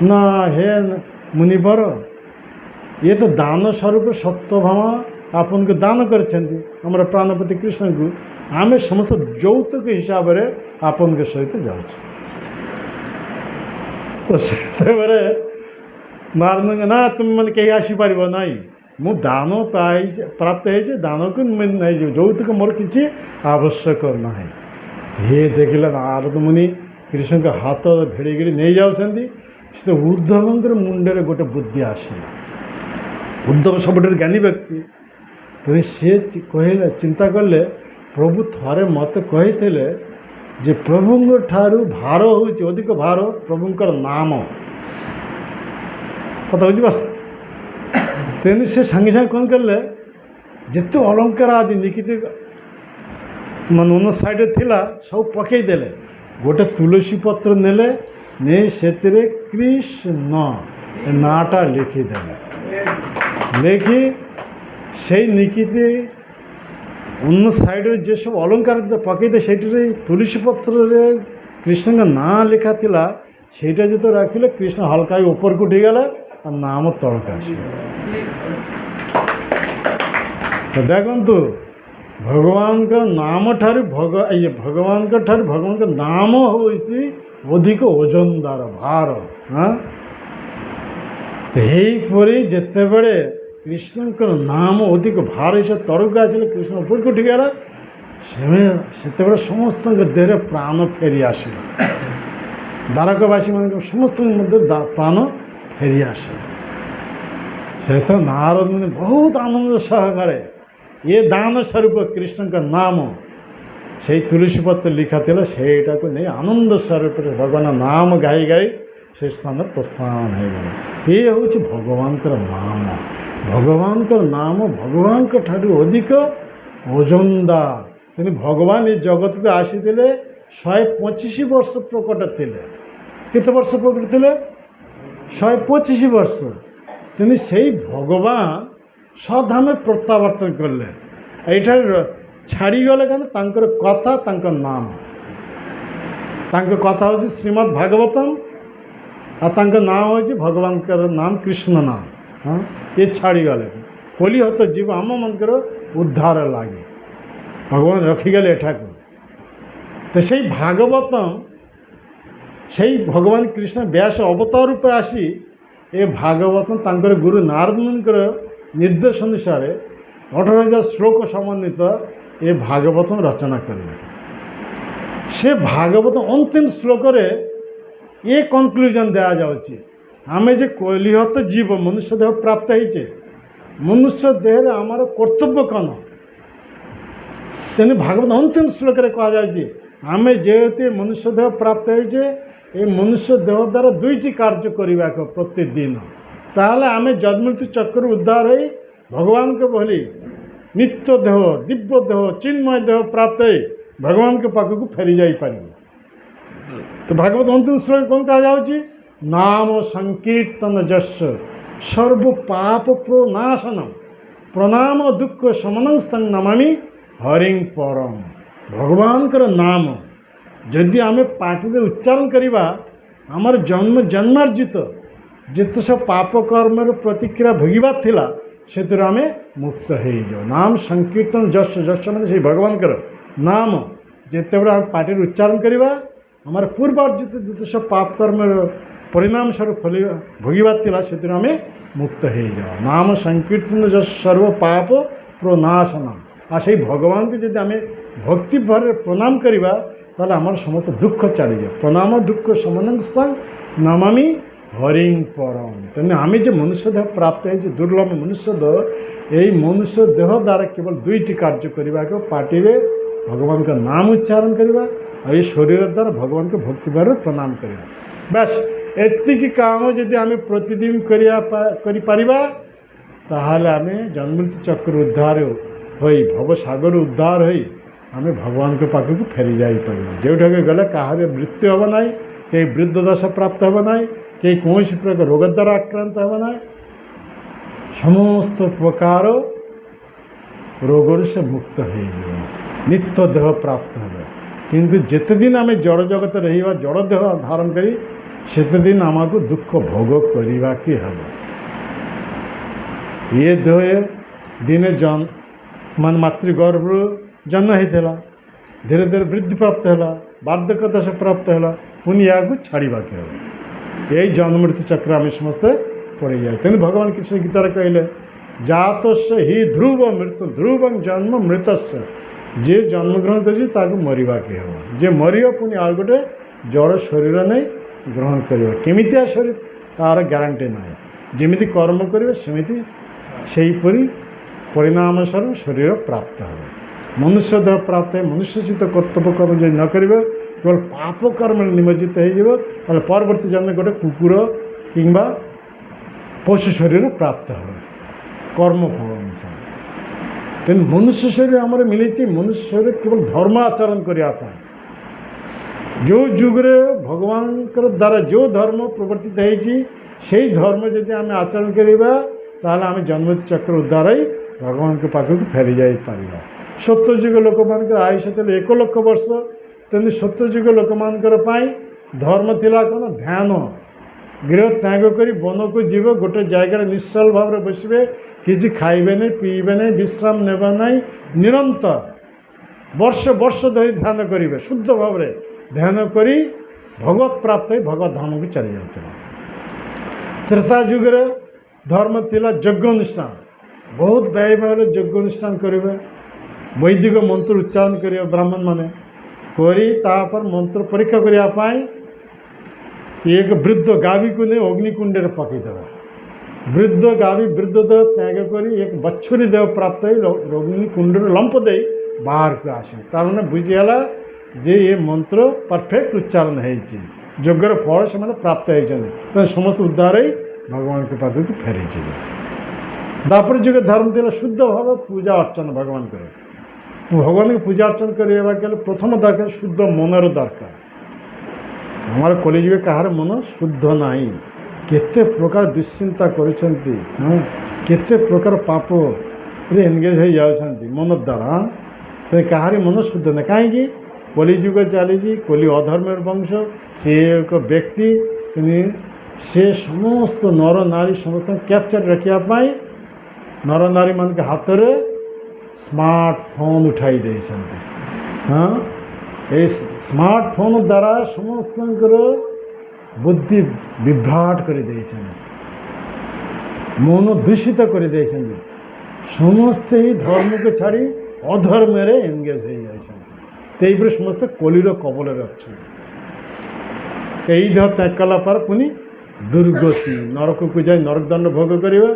ନା ହେ ମୁନିବର, ଇଏ ତ ଦାନ ସ୍ୱରୂପ ସତ୍ୟଭାମା ଆପଣଙ୍କୁ ଦାନ କରିଛନ୍ତି, ଆମର ପ୍ରାଣପତି କୃଷ୍ଣଙ୍କୁ। ଆମେ ସମସ୍ତ ଯୌତୁକ ହିସାବରେ ଆପଣଙ୍କ ସହିତ ଯାଉଛୁ। ତ ସେତେବେଳେ ନାରଦ, ନା ତୁମେମାନେ କେହି ଆସିପାରିବ ନାହିଁ, ମୁଁ ଦାନ ପ୍ରାପ୍ତ ହେଇଛି, ଦାନକୁ ନେଇଯିବ, ଯୌତୁକ ମୋର କିଛି ଆବଶ୍ୟକ ନାହିଁ। ହେ ଦେଖିଲେ ନାରଦ ମୁନି କୃଷ୍ଣଙ୍କ ହାତ ଭିଡ଼ିକିରି ନେଇଯାଉଛନ୍ତି। ସେ ଉଦ୍ଧବଙ୍କର ମୁଣ୍ଡରେ ଗୋଟେ ବୁଦ୍ଧି ଆସିଲା। ଉଦ୍ଧବ ସବୁଠାରୁ ଜ୍ଞାନୀ ବ୍ୟକ୍ତି। ତେଣୁ ସିଏ କହିଲେ, ଚିନ୍ତା କଲେ, ପ୍ରଭୁ ଥରେ ମୋତେ କହିଥିଲେ ଯେ ପ୍ରଭୁଙ୍କ ଠାରୁ ଭାର ହେଉଛି, ଅଧିକ ଭାର ପ୍ରଭୁଙ୍କର ନାମ କଥା ବୁଝିପାର। ତେଣୁ ସେ ସାଙ୍ଗେ ସାଙ୍ଗେ କ'ଣ କଲେ, ଯେତେ ଅଳଙ୍କାର ଆଦି ନିକିତି ମାନେ ସାଇଡ଼୍ରେ ଥିଲା ସବୁ ପକାଇଦେଲେ। ଗୋଟେ ତୁଳସୀ ପତ୍ର ନେଲେ, ନେଇ ସେଥିରେ କୃଷ୍ଣ ନାଁଟା ଲେଖିଦେଲେ। ଲେଖି ସେଇ ନିକିତି ଅନ୍ୟ ସାଇଡ଼୍ରେ ଯେସବୁ ଅଳଙ୍କାର ପକାଇଦେଲେ, ସେଇଠିରେ ତୁଳସୀ ପତ୍ରରେ କୃଷ୍ଣଙ୍କ ନାଁ ଲେଖା ଥିଲା। ସେଇଟା ଯେତେବେଳେ ରଖିଲେ, କୃଷ୍ଣ ହଲକା ଉପରକୁ ଉଠିଗଲା ଆଉ ନାମ ତଳକୁ ଆସିଗଲା। ଦେଖନ୍ତୁ, ଭଗବାନଙ୍କର ନାମ ଠାରୁ ଭଗବାନଙ୍କ ଠାରୁ ଭଗବାନଙ୍କ ନାମ ହେଉଛି ଅଧିକ ଓଜନଦାର, ଭାର। ଏହିପରି ଯେତେବେଳେ କୃଷ୍ଣଙ୍କର ନାମ ଅଧିକ ଭାର ହିସାବରେ ତଳକୁ ଆସିଲେ, କୃଷ୍ଣ ଉପରକୁ ଉଠିଗଲା। ସେତେବେଳେ ସମସ୍ତଙ୍କ ଦେହରେ ପ୍ରାଣ ଫେରି ଆସିଲା। ଦ୍ୱାରକାବାସୀମାନଙ୍କ ସମସ୍ତଙ୍କ ମଧ୍ୟରେ ପ୍ରାଣ ଫେରି ଆସିଲା। ସେତ ନାରଦ ମୁନି ବହୁତ ଆନନ୍ଦ ସହକାରେ ଏ ଦାନ ସ୍ୱରୂପ କୃଷ୍ଣଙ୍କ ନାମ ସେଇ ତୁଳସୀ ପତ୍ର ଲେଖା ଥିଲା, ସେଇଟାକୁ ନେଇ ଆନନ୍ଦ ସ୍ୱରୂପରେ ଭଗବାନ ନାମ ଗାଇ ଗାଇ ସେ ସ୍ଥାନରେ ପ୍ରସ୍ଥାନ ହେଇଗଲା। ଏ ହେଉଛି ଭଗବାନଙ୍କର ନାମ। ଭଗବାନଙ୍କର ନାମ ଭଗବାନଙ୍କ ଠାରୁ ଅଧିକ ଓଜନଦାର। ତେଣୁ ଭଗବାନ ଏ ଜଗତକୁ ଆସିଥିଲେ 125 ବର୍ଷ ପ୍ରକଟ ଥିଲେ। କେତେ ବର୍ଷ ପ୍ରକଟ ଥିଲେ? 125 ବର୍ଷ। ତେଣୁ ସେଇ ଭଗବାନ ସ୍ୱଧାମେ ପ୍ରତ୍ୟାବର୍ତ୍ତନ କଲେ। ଏଇଠାରେ ଛାଡ଼ିଗଲେ କାରଣ ତାଙ୍କର କଥା, ତାଙ୍କ ନାମ। ତାଙ୍କ କଥା ହେଉଛି ଶ୍ରୀମଦ୍ ଭାଗବତମ୍, ଆଉ ତାଙ୍କ ନାଁ ହେଉଛି ଭଗବାନଙ୍କର ନାମ କୃଷ୍ଣ ନାମ। ଏ ଛାଡ଼ିଗଲେ କଲିହତ ଜୀବ ଆମମାନଙ୍କର ଉଦ୍ଧାର ଲାଗେ ଭଗବାନ ରଖିଗଲେ ଏଠାକୁ। ତ ସେଇ ଭାଗବତମ୍, ସେଇ ଭଗବାନ କୃଷ୍ଣ ବ୍ୟାସ ଅବତାର ରୂପେ ଆସି ଏ ଭାଗବତମ୍ ତାଙ୍କର ଗୁରୁ ନାରଦ ମୁନିଙ୍କର ନିର୍ଦ୍ଦେଶ ଅନୁସାରେ 18,000 ଶ୍ଳୋକ ସମନ୍ୱିତ ଏ ଭାଗବତ ରଚନା କଲେ। ସେ ଭାଗବତ ଅନ୍ତିମ ଶ୍ଲୋକରେ ଏ କନକ୍ଲୁଜନ୍ ଦିଆଯାଉଛି, ଆମେ ଯେ କଲିହତ ଜୀବ ମନୁଷ୍ୟ ଦେହ ପ୍ରାପ୍ତ ହେଇଛେ, ମନୁଷ୍ୟ ଦେହରେ ଆମର କର୍ତ୍ତବ୍ୟ କ'ଣ? ତେଣୁ ଭାଗବତ ଅନ୍ତିମ ଶ୍ଲୋକରେ କୁହାଯାଉଛି ଆମେ ଯେହେତୁ ମନୁଷ୍ୟ ଦେହ ପ୍ରାପ୍ତ ହେଇଛେ, ଏ ମନୁଷ୍ୟ ଦେହ ଦ୍ୱାରା ଦୁଇଟି କାର୍ଯ୍ୟ କରିବାକୁ ପ୍ରତିଦିନ, ତାହେଲେ ଆମେ ଜନ୍ମମୃତ୍ୟୁ ଚକ୍ରରୁ ଉଦ୍ଧାର ହୋଇ ଭଗବାନଙ୍କ ଭଳି ନିତ୍ୟ ଦେହ, ଦିବ୍ୟ ଦେହ, ଚିନ୍ମୟ ଦେହ ପ୍ରାପ୍ତ ହୋଇ ଭଗବାନଙ୍କ ପାଖକୁ ଫେରି ଯାଇପାରିବୁ। ତ ଭାଗବତ ଅନ୍ତିମ ଶ୍ଲୋକ କ'ଣ କୁହାଯାଉଛି? ନାମ ସଂକୀର୍ତ୍ତନ ଯଶ ସର୍ବ ପାପ ପ୍ରନାଶନ ପ୍ରଣାମ ଦୁଃଖ ଶମନଂ ସ୍ତଂ ନମାମି ହରିଂ ପରମ। ଭଗବାନଙ୍କର ନାମ ଯଦି ଆମେ ପାଟିରେ ଉଚ୍ଚାରଣ କରିବା, ଆମର ଜନ୍ମାର୍ଜିତ ଯେତେ ସବୁ ପାପ କର୍ମର ପ୍ରତିକ୍ରିୟା ଭୋଗିବାର ଥିଲା ସେଥିରୁ ଆମେ ମୁକ୍ତ ହେଇଯିବ। ନାମ ସଂକୀର୍ତ୍ତନ ଯଶ, ଯଶ ମାନେ ସେଇ ଭଗବାନଙ୍କର ନାମ ଯେତେବେଳେ ଆମେ ପାଟିରେ ଉଚ୍ଚାରଣ କରିବା, ଆମର ପୂର୍ବାର୍ଜିତ ଯେତେ ସବୁ ପାପ କର୍ମର ପରିଣାମ ସ୍ୱରୂପ ଭୋଗିବାର ଥିଲା ସେଥିରୁ ଆମେ ମୁକ୍ତ ହେଇଯିବା। ନାମ ସଂକୀର୍ତ୍ତନ ଯଶ ସର୍ବ ପାପ ପ୍ରନାଶନ। ଆଉ ସେଇ ଭଗବାନଙ୍କୁ ଯଦି ଆମେ ଭକ୍ତି ଭାବରେ ପ୍ରଣାମ କରିବା ତାହେଲେ ଆମର ସମସ୍ତ ଦୁଃଖ ଚାଲିଯିବ। ପ୍ରଣାମ ଦୁଃଖ ଶମନଂ ସ୍ତଂ ନମାମି ହରିଂ ପରମ। ତେଣୁ ଆମେ ଯେ ମନୁଷ୍ୟ ଦେହ ପ୍ରାପ୍ତ ହେଇଛି, ଦୁର୍ଲଭ ମନୁଷ୍ୟ ଦେହ, এই ମନୁଷ୍ୟ ଦେହ ଦ୍ୱାରା କେବଳ ଦୁଇଟି କାର୍ଯ୍ୟ କରିବାକୁ, ପାଟିରେ ଭଗବାନଙ୍କ ନାମ ଉଚ୍ଚାରଣ କରିବା ଆଉ ଏଇ ଶରୀର ଦ୍ୱାରା ଭଗବାନଙ୍କୁ ଭକ୍ତି ଭାବରେ ପ୍ରଣାମ କରିବା। ବାସ୍ ଏତିକି କାମ ଯଦି ଆମେ ପ୍ରତିଦିନ କରିପାରିବା ତାହେଲେ ଆମେ ଜନ୍ମମୃତ୍ୟୁ ଚକ୍ର ଉଦ୍ଧାର ହୋଇ ଭବସାଗର ଉଦ୍ଧାର ହୋଇ ଆମେ ଭଗବାନଙ୍କ ପାଖକୁ ଫେରି ଯାଇପାରିବା। ଯେଉଁଠାକୁ ଗଲେ କାହାର ମୃତ୍ୟୁ ହେବ ନାହିଁ, କେହି ବୃଦ୍ଧ ଦଶା ପ୍ରାପ୍ତ ହେବ ନାହିଁ, କେହି କୌଣସି ପ୍ରକାର ରୋଗ ଦ୍ୱାରା ଆକ୍ରାନ୍ତ ହେବ ନାହିଁ, ସମସ୍ତ ପ୍ରକାର ରୋଗରୁ ସେ ମୁକ୍ତ ହେଇଯିବ, ନିତ୍ୟ ଦେହ ପ୍ରାପ୍ତ ହେବ। କିନ୍ତୁ ଯେତେଦିନ ଆମେ ଜଡ଼ ଜଗତ ରହିବା, ଜଡ଼ ଦେହ ଧାରଣ କରି, ସେତେଦିନ ଆମକୁ ଦୁଃଖ ଭୋଗ କରିବାକୁ ହେବ। ଇଏ ଦେହ ଦିନେ ମାନେ ମାତୃଗର୍ଭରୁ ଜନ୍ମ ହେଇଥିଲା, ଧୀରେ ଧୀରେ ବୃଦ୍ଧି ପ୍ରାପ୍ତ ହେଲା, ବାର୍ଦ୍ଧକ୍ୟ ଦଶା ପ୍ରାପ୍ତ ହେଲା, ପୁଣି ଏହାକୁ ଛାଡ଼ିବାକୁ ହେବ। এই ଜନ୍ମମୃତ୍ୟୁ ଚକ୍ର ଆମେ ସମସ୍ତେ ପଡ଼ିଯାଏ। ତେଣୁ ଭଗବାନ କୃଷ୍ଣ ଗୀତାରେ କହିଲେ ଜାତସ୍ୟ ହି ଧ୍ରୁବ ମୃତ୍ୟୁ ଧ୍ରୁବଂ ଜନ୍ମ ମୃତସ୍ୟ। ଯିଏ ଜନ୍ମଗ୍ରହଣ କରିଛି ତାକୁ ମରିବାକୁ ହେବ, ଯିଏ ମରିବ ପୁଣି ଆଉ ଗୋଟେ ଜଡ଼ ଶରୀର ନେଇ ଗ୍ରହଣ କରିବ। କେମିତିଆ ଶରୀର ତାର ଗ୍ୟାରେଣ୍ଟି ନାହିଁ, ଯେମିତି କର୍ମ କରିବେ ସେମିତି ସେହିପରି ପରିଣାମ ସ୍ୱରୂପ ଶରୀର ପ୍ରାପ୍ତ ହେବ। ମନୁଷ୍ୟ ଦେହ ପ୍ରାପ୍ତ ହେଇ ମନୁଷ୍ୟଚିତ କର୍ତ୍ତବ୍ୟ କର୍ମ ଯଦି ନ କରିବ, କେବଳ ପାପ କର୍ମରେ ନିମଜ୍ଜିତ ହେଇଯିବ, ତାହେଲେ ପରବର୍ତ୍ତୀ ଜନ୍ମ ଗୋଟେ କୁକୁର କିମ୍ବା ପଶୁ ଶରୀର ପ୍ରାପ୍ତ ହେବ କର୍ମଫଳ ଅନୁସାରେ। ତେଣୁ ମନୁଷ୍ୟ ଶରୀର ଆମର ମିଳିଛି, ମନୁଷ୍ୟ ଶରୀର କେବଳ ଧର୍ମ ଆଚରଣ କରିବା ପାଇଁ। ଯେଉଁ ଯୁଗରେ ଭଗବାନଙ୍କର ଦ୍ୱାରା ଯେଉଁ ଧର୍ମ ପ୍ରବର୍ତ୍ତିତ ହେଇଛି ସେଇ ଧର୍ମ ଯଦି ଆମେ ଆଚରଣ କରିବା ତାହେଲେ ଆମେ ଜନ୍ମମୃତ୍ୟୁ ଚକ୍ର ଉଦ୍ଧାର ହୋଇ ଭଗବାନଙ୍କ ପାଖକୁ ଫେରି ଯାଇପାରିବା। ସତ୍ୟଯୁଗ ଲୋକମାନଙ୍କର ଆୟୁଷ ଥିଲା 1 ଲକ୍ଷ ବର୍ଷ। ତେଣୁ ସତ୍ୟଯୁଗ ଲୋକମାନଙ୍କର ପାଇଁ ଧର୍ମ ଥିଲା କ'ଣ? ଧ୍ୟାନ। ଗୃହ ତ୍ୟାଗ କରି ବନକୁ ଯିବ, ଗୋଟେ ଜାଗାରେ ନିଶ୍ଚଳ ଭାବରେ ବସିବେ, କିଛି ଖାଇବେ ନାହିଁ, ପିଇବେ ନାହିଁ, ବିଶ୍ରାମ ନେବେ ନାହିଁ, ନିରନ୍ତର ବର୍ଷ ବର୍ଷ ଧରି ଧ୍ୟାନ କରିବେ, ଶୁଦ୍ଧ ଭାବରେ ଧ୍ୟାନ କରି ଭଗବତ ପ୍ରାପ୍ତ ହୋଇ ଭଗବତ ଧାମକୁ ଚାଲି ଯାଉଥିଲା। ତ୍ରେତା ଯୁଗରେ ଧର୍ମ ଥିଲା ଯଜ୍ଞ ଅନୁଷ୍ଠାନ, ବହୁତ ବ୍ୟୟବହୁଳ ଯଜ୍ଞ ଅନୁଷ୍ଠାନ କରିବେ, ବୈଦିକ ମନ୍ତ୍ର ଉଚ୍ଚାରଣ କରିବେ ବ୍ରାହ୍ମଣମାନେ କରି, ତାପରେ ମନ୍ତ୍ର ପରୀକ୍ଷା କରିବା ପାଇଁ ଏକ ବୃଦ୍ଧ ଗାଭୀକୁ ନେଇ ଅଗ୍ନିକୁଣ୍ଡରେ ପକାଇଦେବା। ବୃଦ୍ଧ ଗାଭୀ ବୃଦ୍ଧ ଦେହ ତ୍ୟାଗ କରି ଏକ ବଛୁରୀ ଦେହ ପ୍ରାପ୍ତ ହୋଇ ଅଗ୍ନିକୁଣ୍ଡରୁ ଲମ୍ପ ଦେଇ ବାହାରକୁ ଆସିବେ। ତାର ମାନେ ବୁଝିଗଲା ଯେ ଏ ମନ୍ତ୍ର ପରଫେକ୍ଟ ଉଚ୍ଚାରଣ ହେଇଛି, ଯଜ୍ଞର ଫଳ ସେମାନେ ପ୍ରାପ୍ତ ହେଇଛନ୍ତି, ତେଣୁ ସମସ୍ତେ ଉଦ୍ଧାର ହୋଇ ଭଗବାନଙ୍କ ପାଖକୁ ଫେରିଯିବେ। ଦ୍ୱାପର ଯୁଗ ଧର୍ମ ଥିଲା ଶୁଦ୍ଧ ଭାବ ପୂଜା ଅର୍ଚ୍ଚନା ଭଗବାନଙ୍କର। ଭଗବାନଙ୍କୁ ପୂଜା ଅର୍ଚ୍ଚନା କରିବାକୁ ହେଲେ ପ୍ରଥମ ଦରକାର ଶୁଦ୍ଧ ମନର ଦରକାର। ଆମର କଳିଯୁଗ କାହାର ମନ ଶୁଦ୍ଧ ନାହିଁ, କେତେ ପ୍ରକାର ଦୁଶ୍ଚିନ୍ତା କରୁଛନ୍ତି, କେତେ ପ୍ରକାର ପାପରେ ଏନଗେଜ୍ ହୋଇଯାଉଛନ୍ତି ମନ ଦ୍ୱାରା। ତେଣୁ କାହାରି ମନ ଶୁଦ୍ଧ ନାହିଁ। କାହିଁକି? କଳିଯୁଗ ଚାଲିଛି, କଳି ଅଧର୍ମର ବଂଶ। ସେ ଏକ ବ୍ୟକ୍ତି, ସେ ସମସ୍ତ ନର ନାରୀ ସମସ୍ତଙ୍କୁ କ୍ୟାପଚର ରଖିବା ପାଇଁ ନର ନାରୀମାନଙ୍କ ହାତରେ ସ୍ମାର୍ଟଫୋନ୍ ଉଠାଇ ଦେଇଛନ୍ତି। এই ସ୍ମାର୍ଟଫୋନ୍ ଦ୍ୱାରା ସମସ୍ତଙ୍କର ବୁଦ୍ଧି ବିଭ୍ରାଟ କରିଦେଇଛନ୍ତି, ମନ ଦୂଷିତ କରିଦେଇଛନ୍ତି। সমস্ত এই ধর্মকে ছাড়ি অধর্মেরে এনগেজ হয়ে যাইছেন। তো এইপরে সমস্ত কলির কবলে রাখছেন। এই দেহ ত্যাগ কলা পর পুনি দুর্গতি নরকକୁ যাই নরকদণ্ড ভোগ କରିବେ।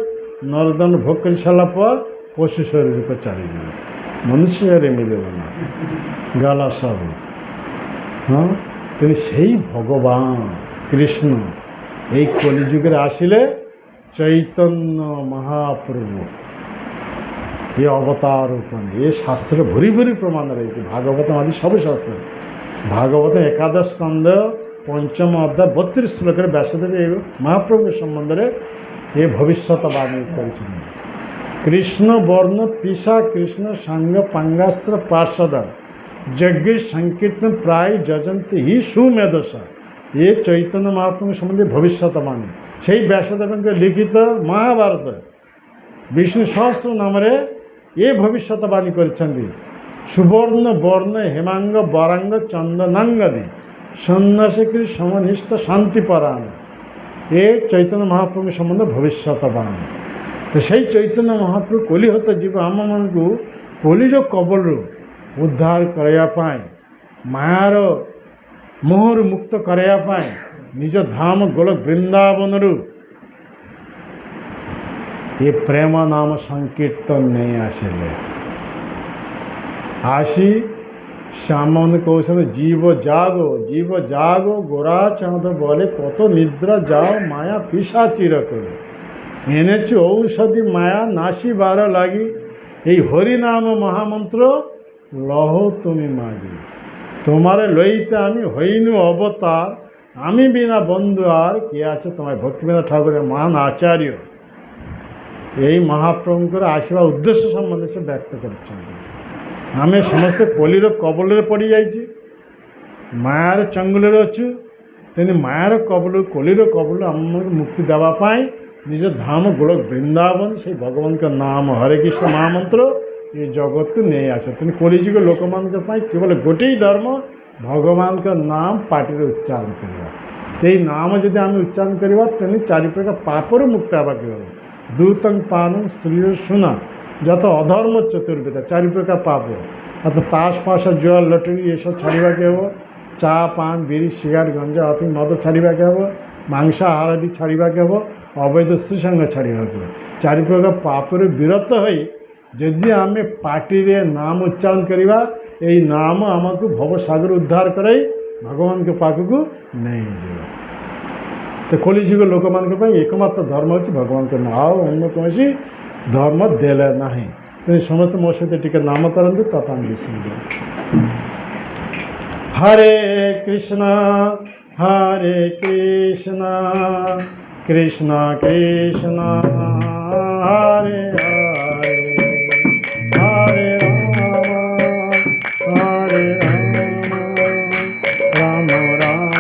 ନରଦଣ୍ଡ ଭୋଗ କରି ସାରିଲା ପରେ ପଶୁ ଶରୀରକୁ ଚାଲିଯିବେ, ମନୁଷ୍ୟରେ ମିଳିବ ନା, ଗଲା ସବୁ। ହଁ, ତେଣୁ ସେଇ ଭଗବାନ କୃଷ୍ଣ এই কলিযুগের আসিলে চৈতন্য মহাপ্রভু এ অবতার উপনে এ শাস্ত্রে ভরি ভরি প্রমাণ রয়েছে। ভাগবত আদি সবই শাস্ত্র। ভাগবত একাদশ স্কন্ধ পঞ্চম অধ্যায় 32 শ্লোকের ব্যাসদেব এই মহাপ্রভুর সম্বন্ধে এ ভবিষ্যৎবাণী করেছেন। কৃষ্ণ বর্ণ তৃষা কৃষ্ণ সাঙ্গ পাঙ্গাস্ত্র পার্ষদ যজ্ঞ সংকীর্তন প্রায় যজন্তি হি সুমেধসা। এ চৈতন্য মহাপ্রভু সম্বন্ধে ভবিষ্যৎবাণী সেই ব্যাসদেবকে লিখিত মহাভারত বিষ্ণু সহস্র নামে এ ভবিষ্যৎবাণী করেছেন। সুবর্ণ বর্ণ হেমাঙ্গ বরাঙ্গ চন্দনাঙ্গদি সন্ন্যাসী সমনিষ্ঠ শান্তিপরায়ণ এ চৈতন্য মহাপ্রভু সম্বন্ধে ভবিষ্যৎবাণী। তো সেই চৈতন্য মহাপ্রভু কলি হতে ଯିବ ଆମମାନଙ୍କୁ କଲିର କବଳରୁ ଉଦ୍ଧାର କରିବା ପାଇଁ, ମାୟାର ମୋହରୁ ମୁକ୍ତ କରାଇବା ପାଇଁ ନିଜ ଧାମ ଗୋଲକ ବୃନ୍ଦାବନରୁ ଏ ପ୍ରେମ ନାମ ସଂକୀର୍ତ୍ତନ ନେଇ ଆସିଲେ। ଆସି শ্যামনে কৌশল জীব জাগো গোরা চাঁদ বলে কত নিদ্রা যাও মায়া পিশাচির করে এনেছি ঔষধি মায়া নাশিবার লাগি এই হরিনাম মহামন্ত্র লহ তুমি মাগি। তোমারে লইতে আমি হইনু অবতার, আমি বিনা বন্ধু আর কে আছে তোমার। ভক্তিবিনোদ ঠাকুরের মহান আচার্য এই মহাপ্রভুଙ୍କର ଆସିବା ଉଦ୍ଦେଶ୍ୟ ସମ୍ବନ୍ଧରେ ସେ ବ୍ୟକ୍ତ କରିଛନ୍ତି। ଆମେ ସମସ୍ତେ କଲିର କବଳରେ ପଡ଼ିଯାଇଛି, ମାୟାର ଚଙ୍ଗୁଲରେ ଅଛୁ। ତେଣୁ ମାୟାର କବଳରୁ କଲିର କବଳରୁ ଆମକୁ ମୁକ୍ତି ଦେବା ପାଇଁ ନିଜ ଧାମ ଗୋଲକ ବୃନ୍ଦାବନ ସେଇ ଭଗବାନଙ୍କ ନାମ ହରେ କୃଷ୍ଣ ମହାମନ୍ତ୍ର ଏ ଜଗତକୁ ନେଇ ଆସେ। ତେଣୁ କଲିଯୁଗ ଲୋକମାନଙ୍କ ପାଇଁ କେବଳ ଗୋଟିଏ ଧର୍ମ, ଭଗବାନଙ୍କ ନାମ ପାଟିରେ ଉଚ୍ଚାରଣ କରିବା। ସେଇ ନାମ ଯଦି ଆମେ ଉଚ୍ଚାରଣ କରିବା ତେଣୁ ଚାରି ପ୍ରକାର ପାପରୁ ମୁକ୍ତ ହେବାକୁ ହେବ। ଦୂତଂ ପାନଂ ସ୍ତ୍ରୀର ସୁନା যত অধর্ম চতুর্বেদা চারি প্রকার পাপ, অর্থাৎ তাস পাশা জুয়া লটারি এসব ছাড়িবাকে হব। চা পান বিড়ি সিগারেট গঞ্জা অফিম মদ ছাড়িবাকে হব। মাংস আহার আদি ছাড়িবাকে হব। অবৈধ স্ত্রী সঙ্গ ছাড়িবাকে হব। চারি প্রকার পাপରୁ বিরত হই যদি ଆମେ ପାଟିରେ ନାମ ଉଚ୍ଚାରଣ କରିବା, এই ନାମ ଆମକୁ ଭବସାଗର ଉଦ୍ଧାର କରାଇ ଭଗବାନଙ୍କ ପାଖକୁ ନେଇଯିବ। ତ କଲିଯୁଗ ଲୋକମାନଙ୍କ ପାଇଁ ଏକମାତ୍ର ଧର୍ମ ହେଉଛି ଭଗବାନଙ୍କ ନାମ, ଆଉ ଅନ୍ୟ କୌଣସି ଧର୍ମ ଦେଲେ ନାହିଁ। ତେଣୁ ସମସ୍ତେ ମୋ ସହିତ ଟିକେ ନାମ କରନ୍ତୁ, ତାପରେ ଆମେ ଶୁଣିବୁ। ହରେ କୃଷ୍ଣ କୃଷ୍ଣ କୃଷ୍ଣ ହରେ ହରେ ହରେ ରାମ ରାମ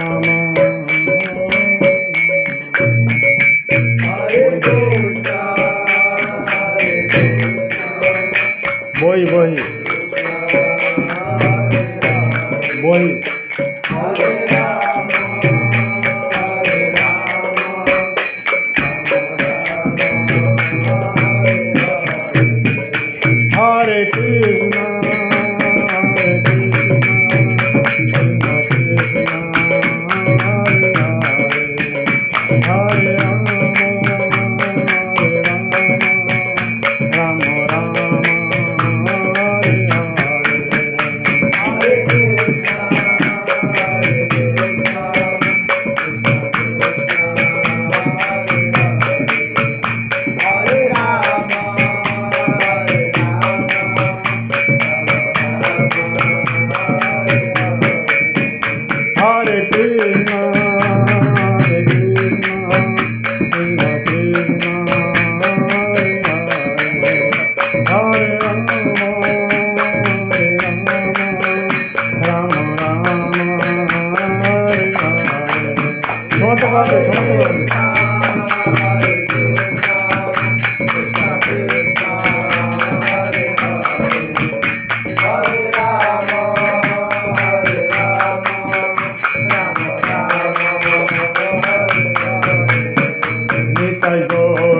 বই বই বই হরে কৃষ্ণ হরে রাম রাম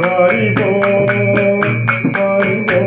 হরি বল হরি বল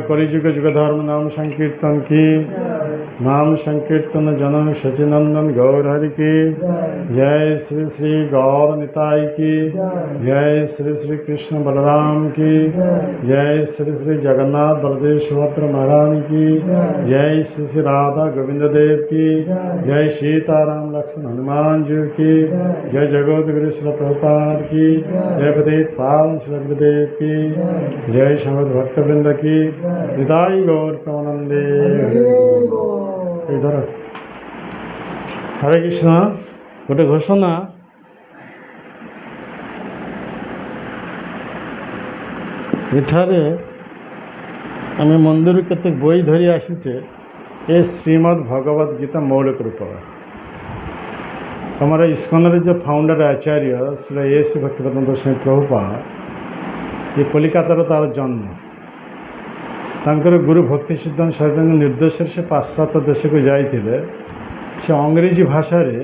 कलिजुग जुग धर्म नाम संकीर्तन की नाम संकीर्तन जनम सचिनंदन गौर हरि की जय श्री श्री गौर निताई की जय श्री श्री कृष्ण बलराम की जय श्री श्री जगन्नाथ बलदेव सुभद्रा महारानी की जय श्री श्री राधा गोविंद देव की जय सीताराम लक्ष्मण हनुमान जी की जय जगत गुरु श्री प्रभुपाद की जय पतित पावन श्री गुरुदेव की जय समद भक्तवृंद की निताई गौर प्रमानंदे इधर हरे कृष्ण गोटे घोषणा एठारे आम मंदिर केते बही धरी आसीचे ए श्रीमद् भगवद गीता मौलिक रूप हमारा इस्कन जो फाउंडर आचार्य श्री ए श्री भक्तिवेदांत स्वामी प्रभुपाद ये कलिकातार तार जन्म तांकर गुरु भक्ति सिद्धांत स्वामी निर्देश से पाश्चात्य देश को जाते से अंग्रेजी भाषा रे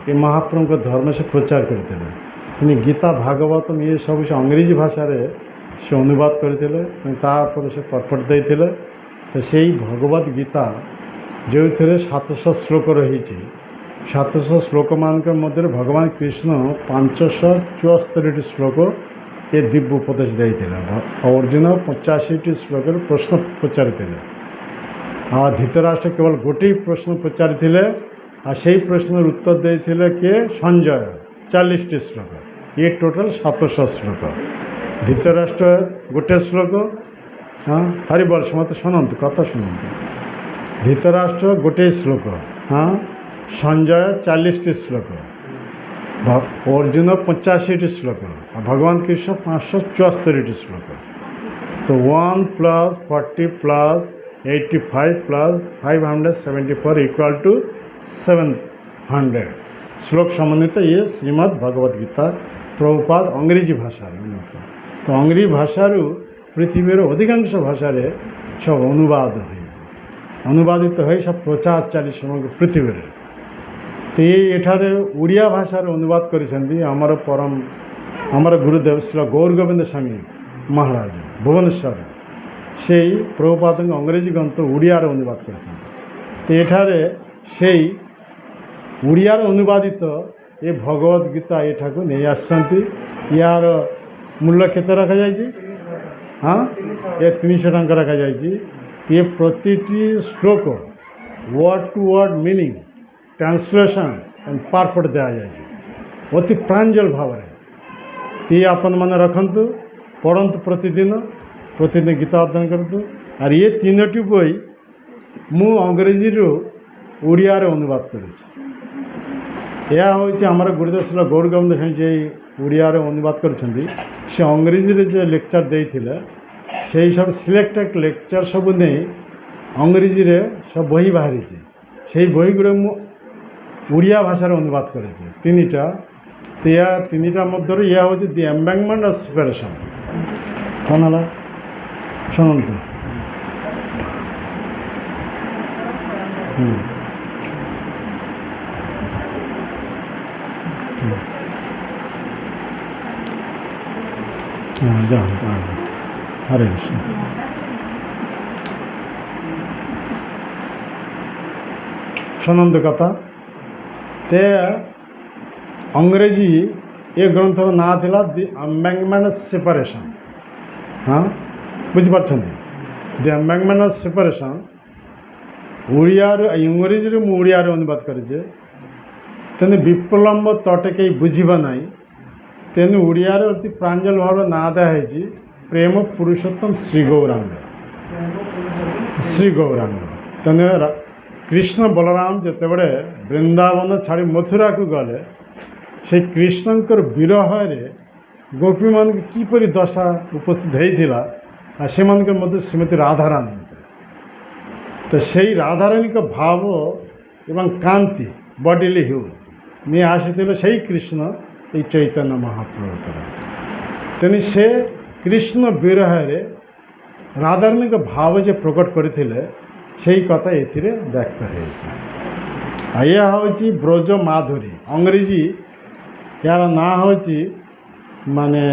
ये महाप्रभु को धर्म से प्रचार करते गीता भागवतम ये सब से अंग्रेजी भाषा रे से अनुवाद करते से परपट देते तो से भगवद गीता जो थे 700 श्लोक रही 700 श्लोक मान मध्य भगवान कृष्ण 574 श्लोक ये दिव्य उपदेश देते अर्जुन 85 श्लोक प्रश्न पचारि धृतराष्ट्र केवल गोटे प्रश्न पचारि से प्रश्न उत्तर देते किए संजय 40 श्लोक ये टोटल 700 श्लोक धृतराष्ट्र गोटे श्लोक हाँ हरिबल मत शुणु कथा शुणु धृतराष्ट्र गोटे श्लोक हाँ संजय 40 श्लोक अर्जुन 85 श्लोक भगवान कृष्ण 574 श्लोक तो 1 + 40 + 85 + 574 इक्वल टू 700 श्लोक संबंधित ये श्रीमद् भगवद गीता प्रभुपाद अंग्रेजी भाषा तो अंग्रेजी भाषा पृथ्वीर अधिकांश भाषा सब अनुवादित हो सब प्रचार चली समग्र पृथ्वी तो ये एठारे उड़िया भाषा अनुवाद कर परम आमर गुरुदेव श्री गौर गोविंद स्वामी महाराज भुवनेश्वर से प्रभुपाद अंग्रेजी ग्रंथ उड़िया अनुवाद कर एठारे से उड़िया अनुवादित ये भगवद गीता एठा को नहीं आसती यार मूल्य केते रखा जाए हाँ ये 300 टंका रखा जाए ये प्रति श्लोक word to word meaning translation and पारपट दिया जाए अति प्रांजल भाव ये आपण मैंने रखु पढ़तु प्रतिदिन गीता अध्ययन करतु और ये 3टी बही मु अंग्रेजी उड़िया अनुवाद कर गुरुदेव श्री गौर गोविंद स्वामी उड़िया अनुवाद कर अंग्रेजी जो लेक्चर देते से सब सिलेक्टेड लेक्चर सब नहीं अंग्रेजी सब बही बाहरी से बही गुड़ा उड़िया भाषा अनुवाद कर 3टा तो या 3टा मध्य यह हूँ दि एम्बैंकमेंट ऑफ सेपरेशन कौन है शुणु हरे कृष्ण शुणु कथा ते अंग्रेजी ये ग्रंथर ना था दि एम्बैंकमेंट ऑफ सेपरेशन हाँ बुझीपार दि एम्बैंकमेंट ऑफ सेपरेशन उड़िया इंग्रेजी मुझे अनुवाद करे तेने विप्रलम्ब तटे कहीं बुझा ना तेने उड़िया अति प्रांजल भाव ना दिखाई प्रेम पुरुषोत्तम श्री गौरांग तेने कृष्ण बलराम जिते बड़े वृंदावन छाड़ी मथुरा को गले से कृष्णकर विरह गोपी मान किपरि दशा उपस्थित होता से मध्य श्रीमती राधारानी तो से राधारानी का भाव एवं कांति बडिली ह्यू नहीं आसी से कृष्ण ये चैतन्य महाप्रभु तेणु से कृष्ण विरह राधारानी का भाव जो प्रकट करते से कथा ये व्यक्त हो यह हूँ ब्रज माधुरी अंग्रेजी यार ना हूँ माने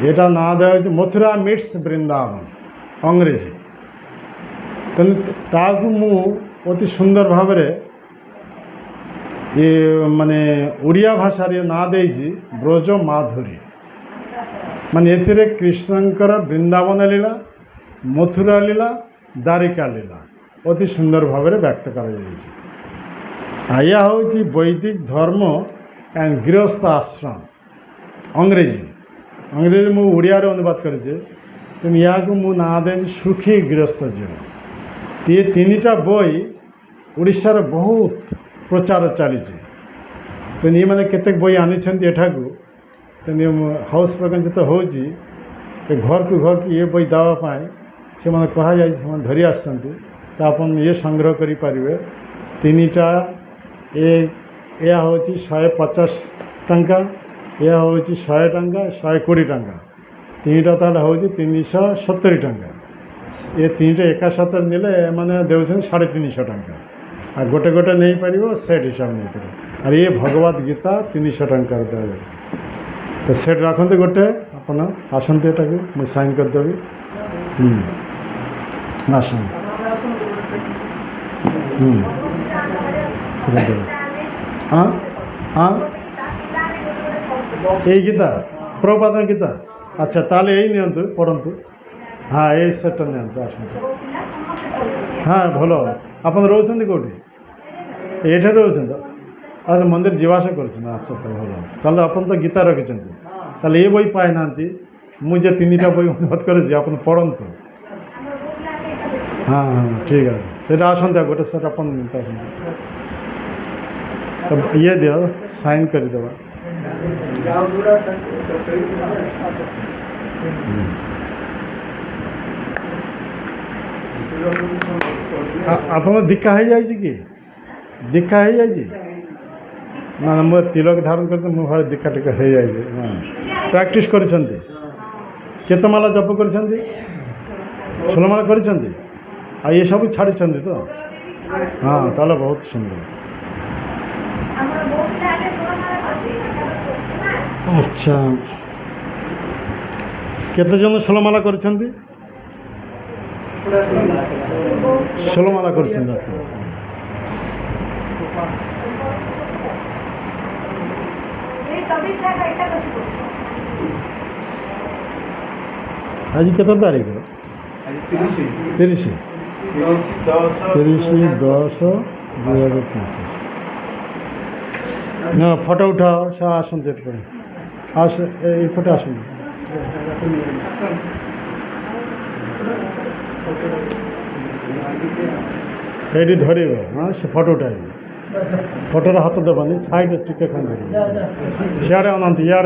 यहाँ ना दिया मथुरा मीट्स वृंदावन अंग्रेजी ताकू मु अति सुंदर भाव ये माने ओडिया भाषा रे ना देजी ब्रज माधुरी माने एथिरे कृष्णंकर वृंदावन लीला मथुरा लीला द्वारिका लीला अति सुंदर भाव व्यक्त कर या हूँ वैदिक धर्म एंड गृहस्थ आश्रम अंग्रेजी मु ओडिया रे अनुवाद करजे तेणु या मु ना दे सुखी गृहस्थ जीवन ये तीनटा बई ओडिशार बहुत प्रचार चली तेणु ये मैंने केते बई आनी एठाकू तेणु हाउस प्रकाशित हो घर को ये बई देवाई से मैंने कह जाए धरी आसन ये संग्रह करें तीनटा या हूँ 150 टंका या हूँ 100 टंका 120 टंका तीनटा ताल हूँ 370 टंका ये तीनटा एका साथ नेले मैंने देउछन 350 टंका आ गोटे गोटे नहीं पार सेट हिसाब नहीं पार और ये भगवद गीता 300 टंका दिया तो सेट रखते गोटे अपन आसते एटाक मुझे साइन करदेवी आसन हाँ हाँ ये गीता प्रपाद गीता अच्छा ताले यही नियंतु पढ़ंतु हाँ ये सेट नियंतु आसतु हाँ भल आपन रोचंदी कोठी एठे रोचंद अच्छा मंदिर जीवास कर अच्छा तो भल ताले आपन तो गीता रखिछंती ताले ये बही पाए नांती मुझे तीनटा बही अनुवाद कर आपन पढ़ंतु हाँ हाँ ठीक है सेटा आसंता गोटे सेट अपन तब ये दियो साइन कर देवा आप दीक्षा हो जाए कि दीक्षा हो जाए ना मो तिलक धारण करते मुझे दीक्षा टिका हो जाए प्रैक्टिस करते माला जप कर 16 माला कर ये सब छाड़ी तो हाँ ताला बहुत सुंदर अच्छा केते जन 16 माला कर 16 माला कर आज केते तारीख 30 10/2025 ना फोटो उठाओ सा आसन डेट पर आस ये फोटो आसन ये धर हाँ से फोटो उठाइए फोटोर हाथ देवानी साइड टिके सियाड़े अनाती इे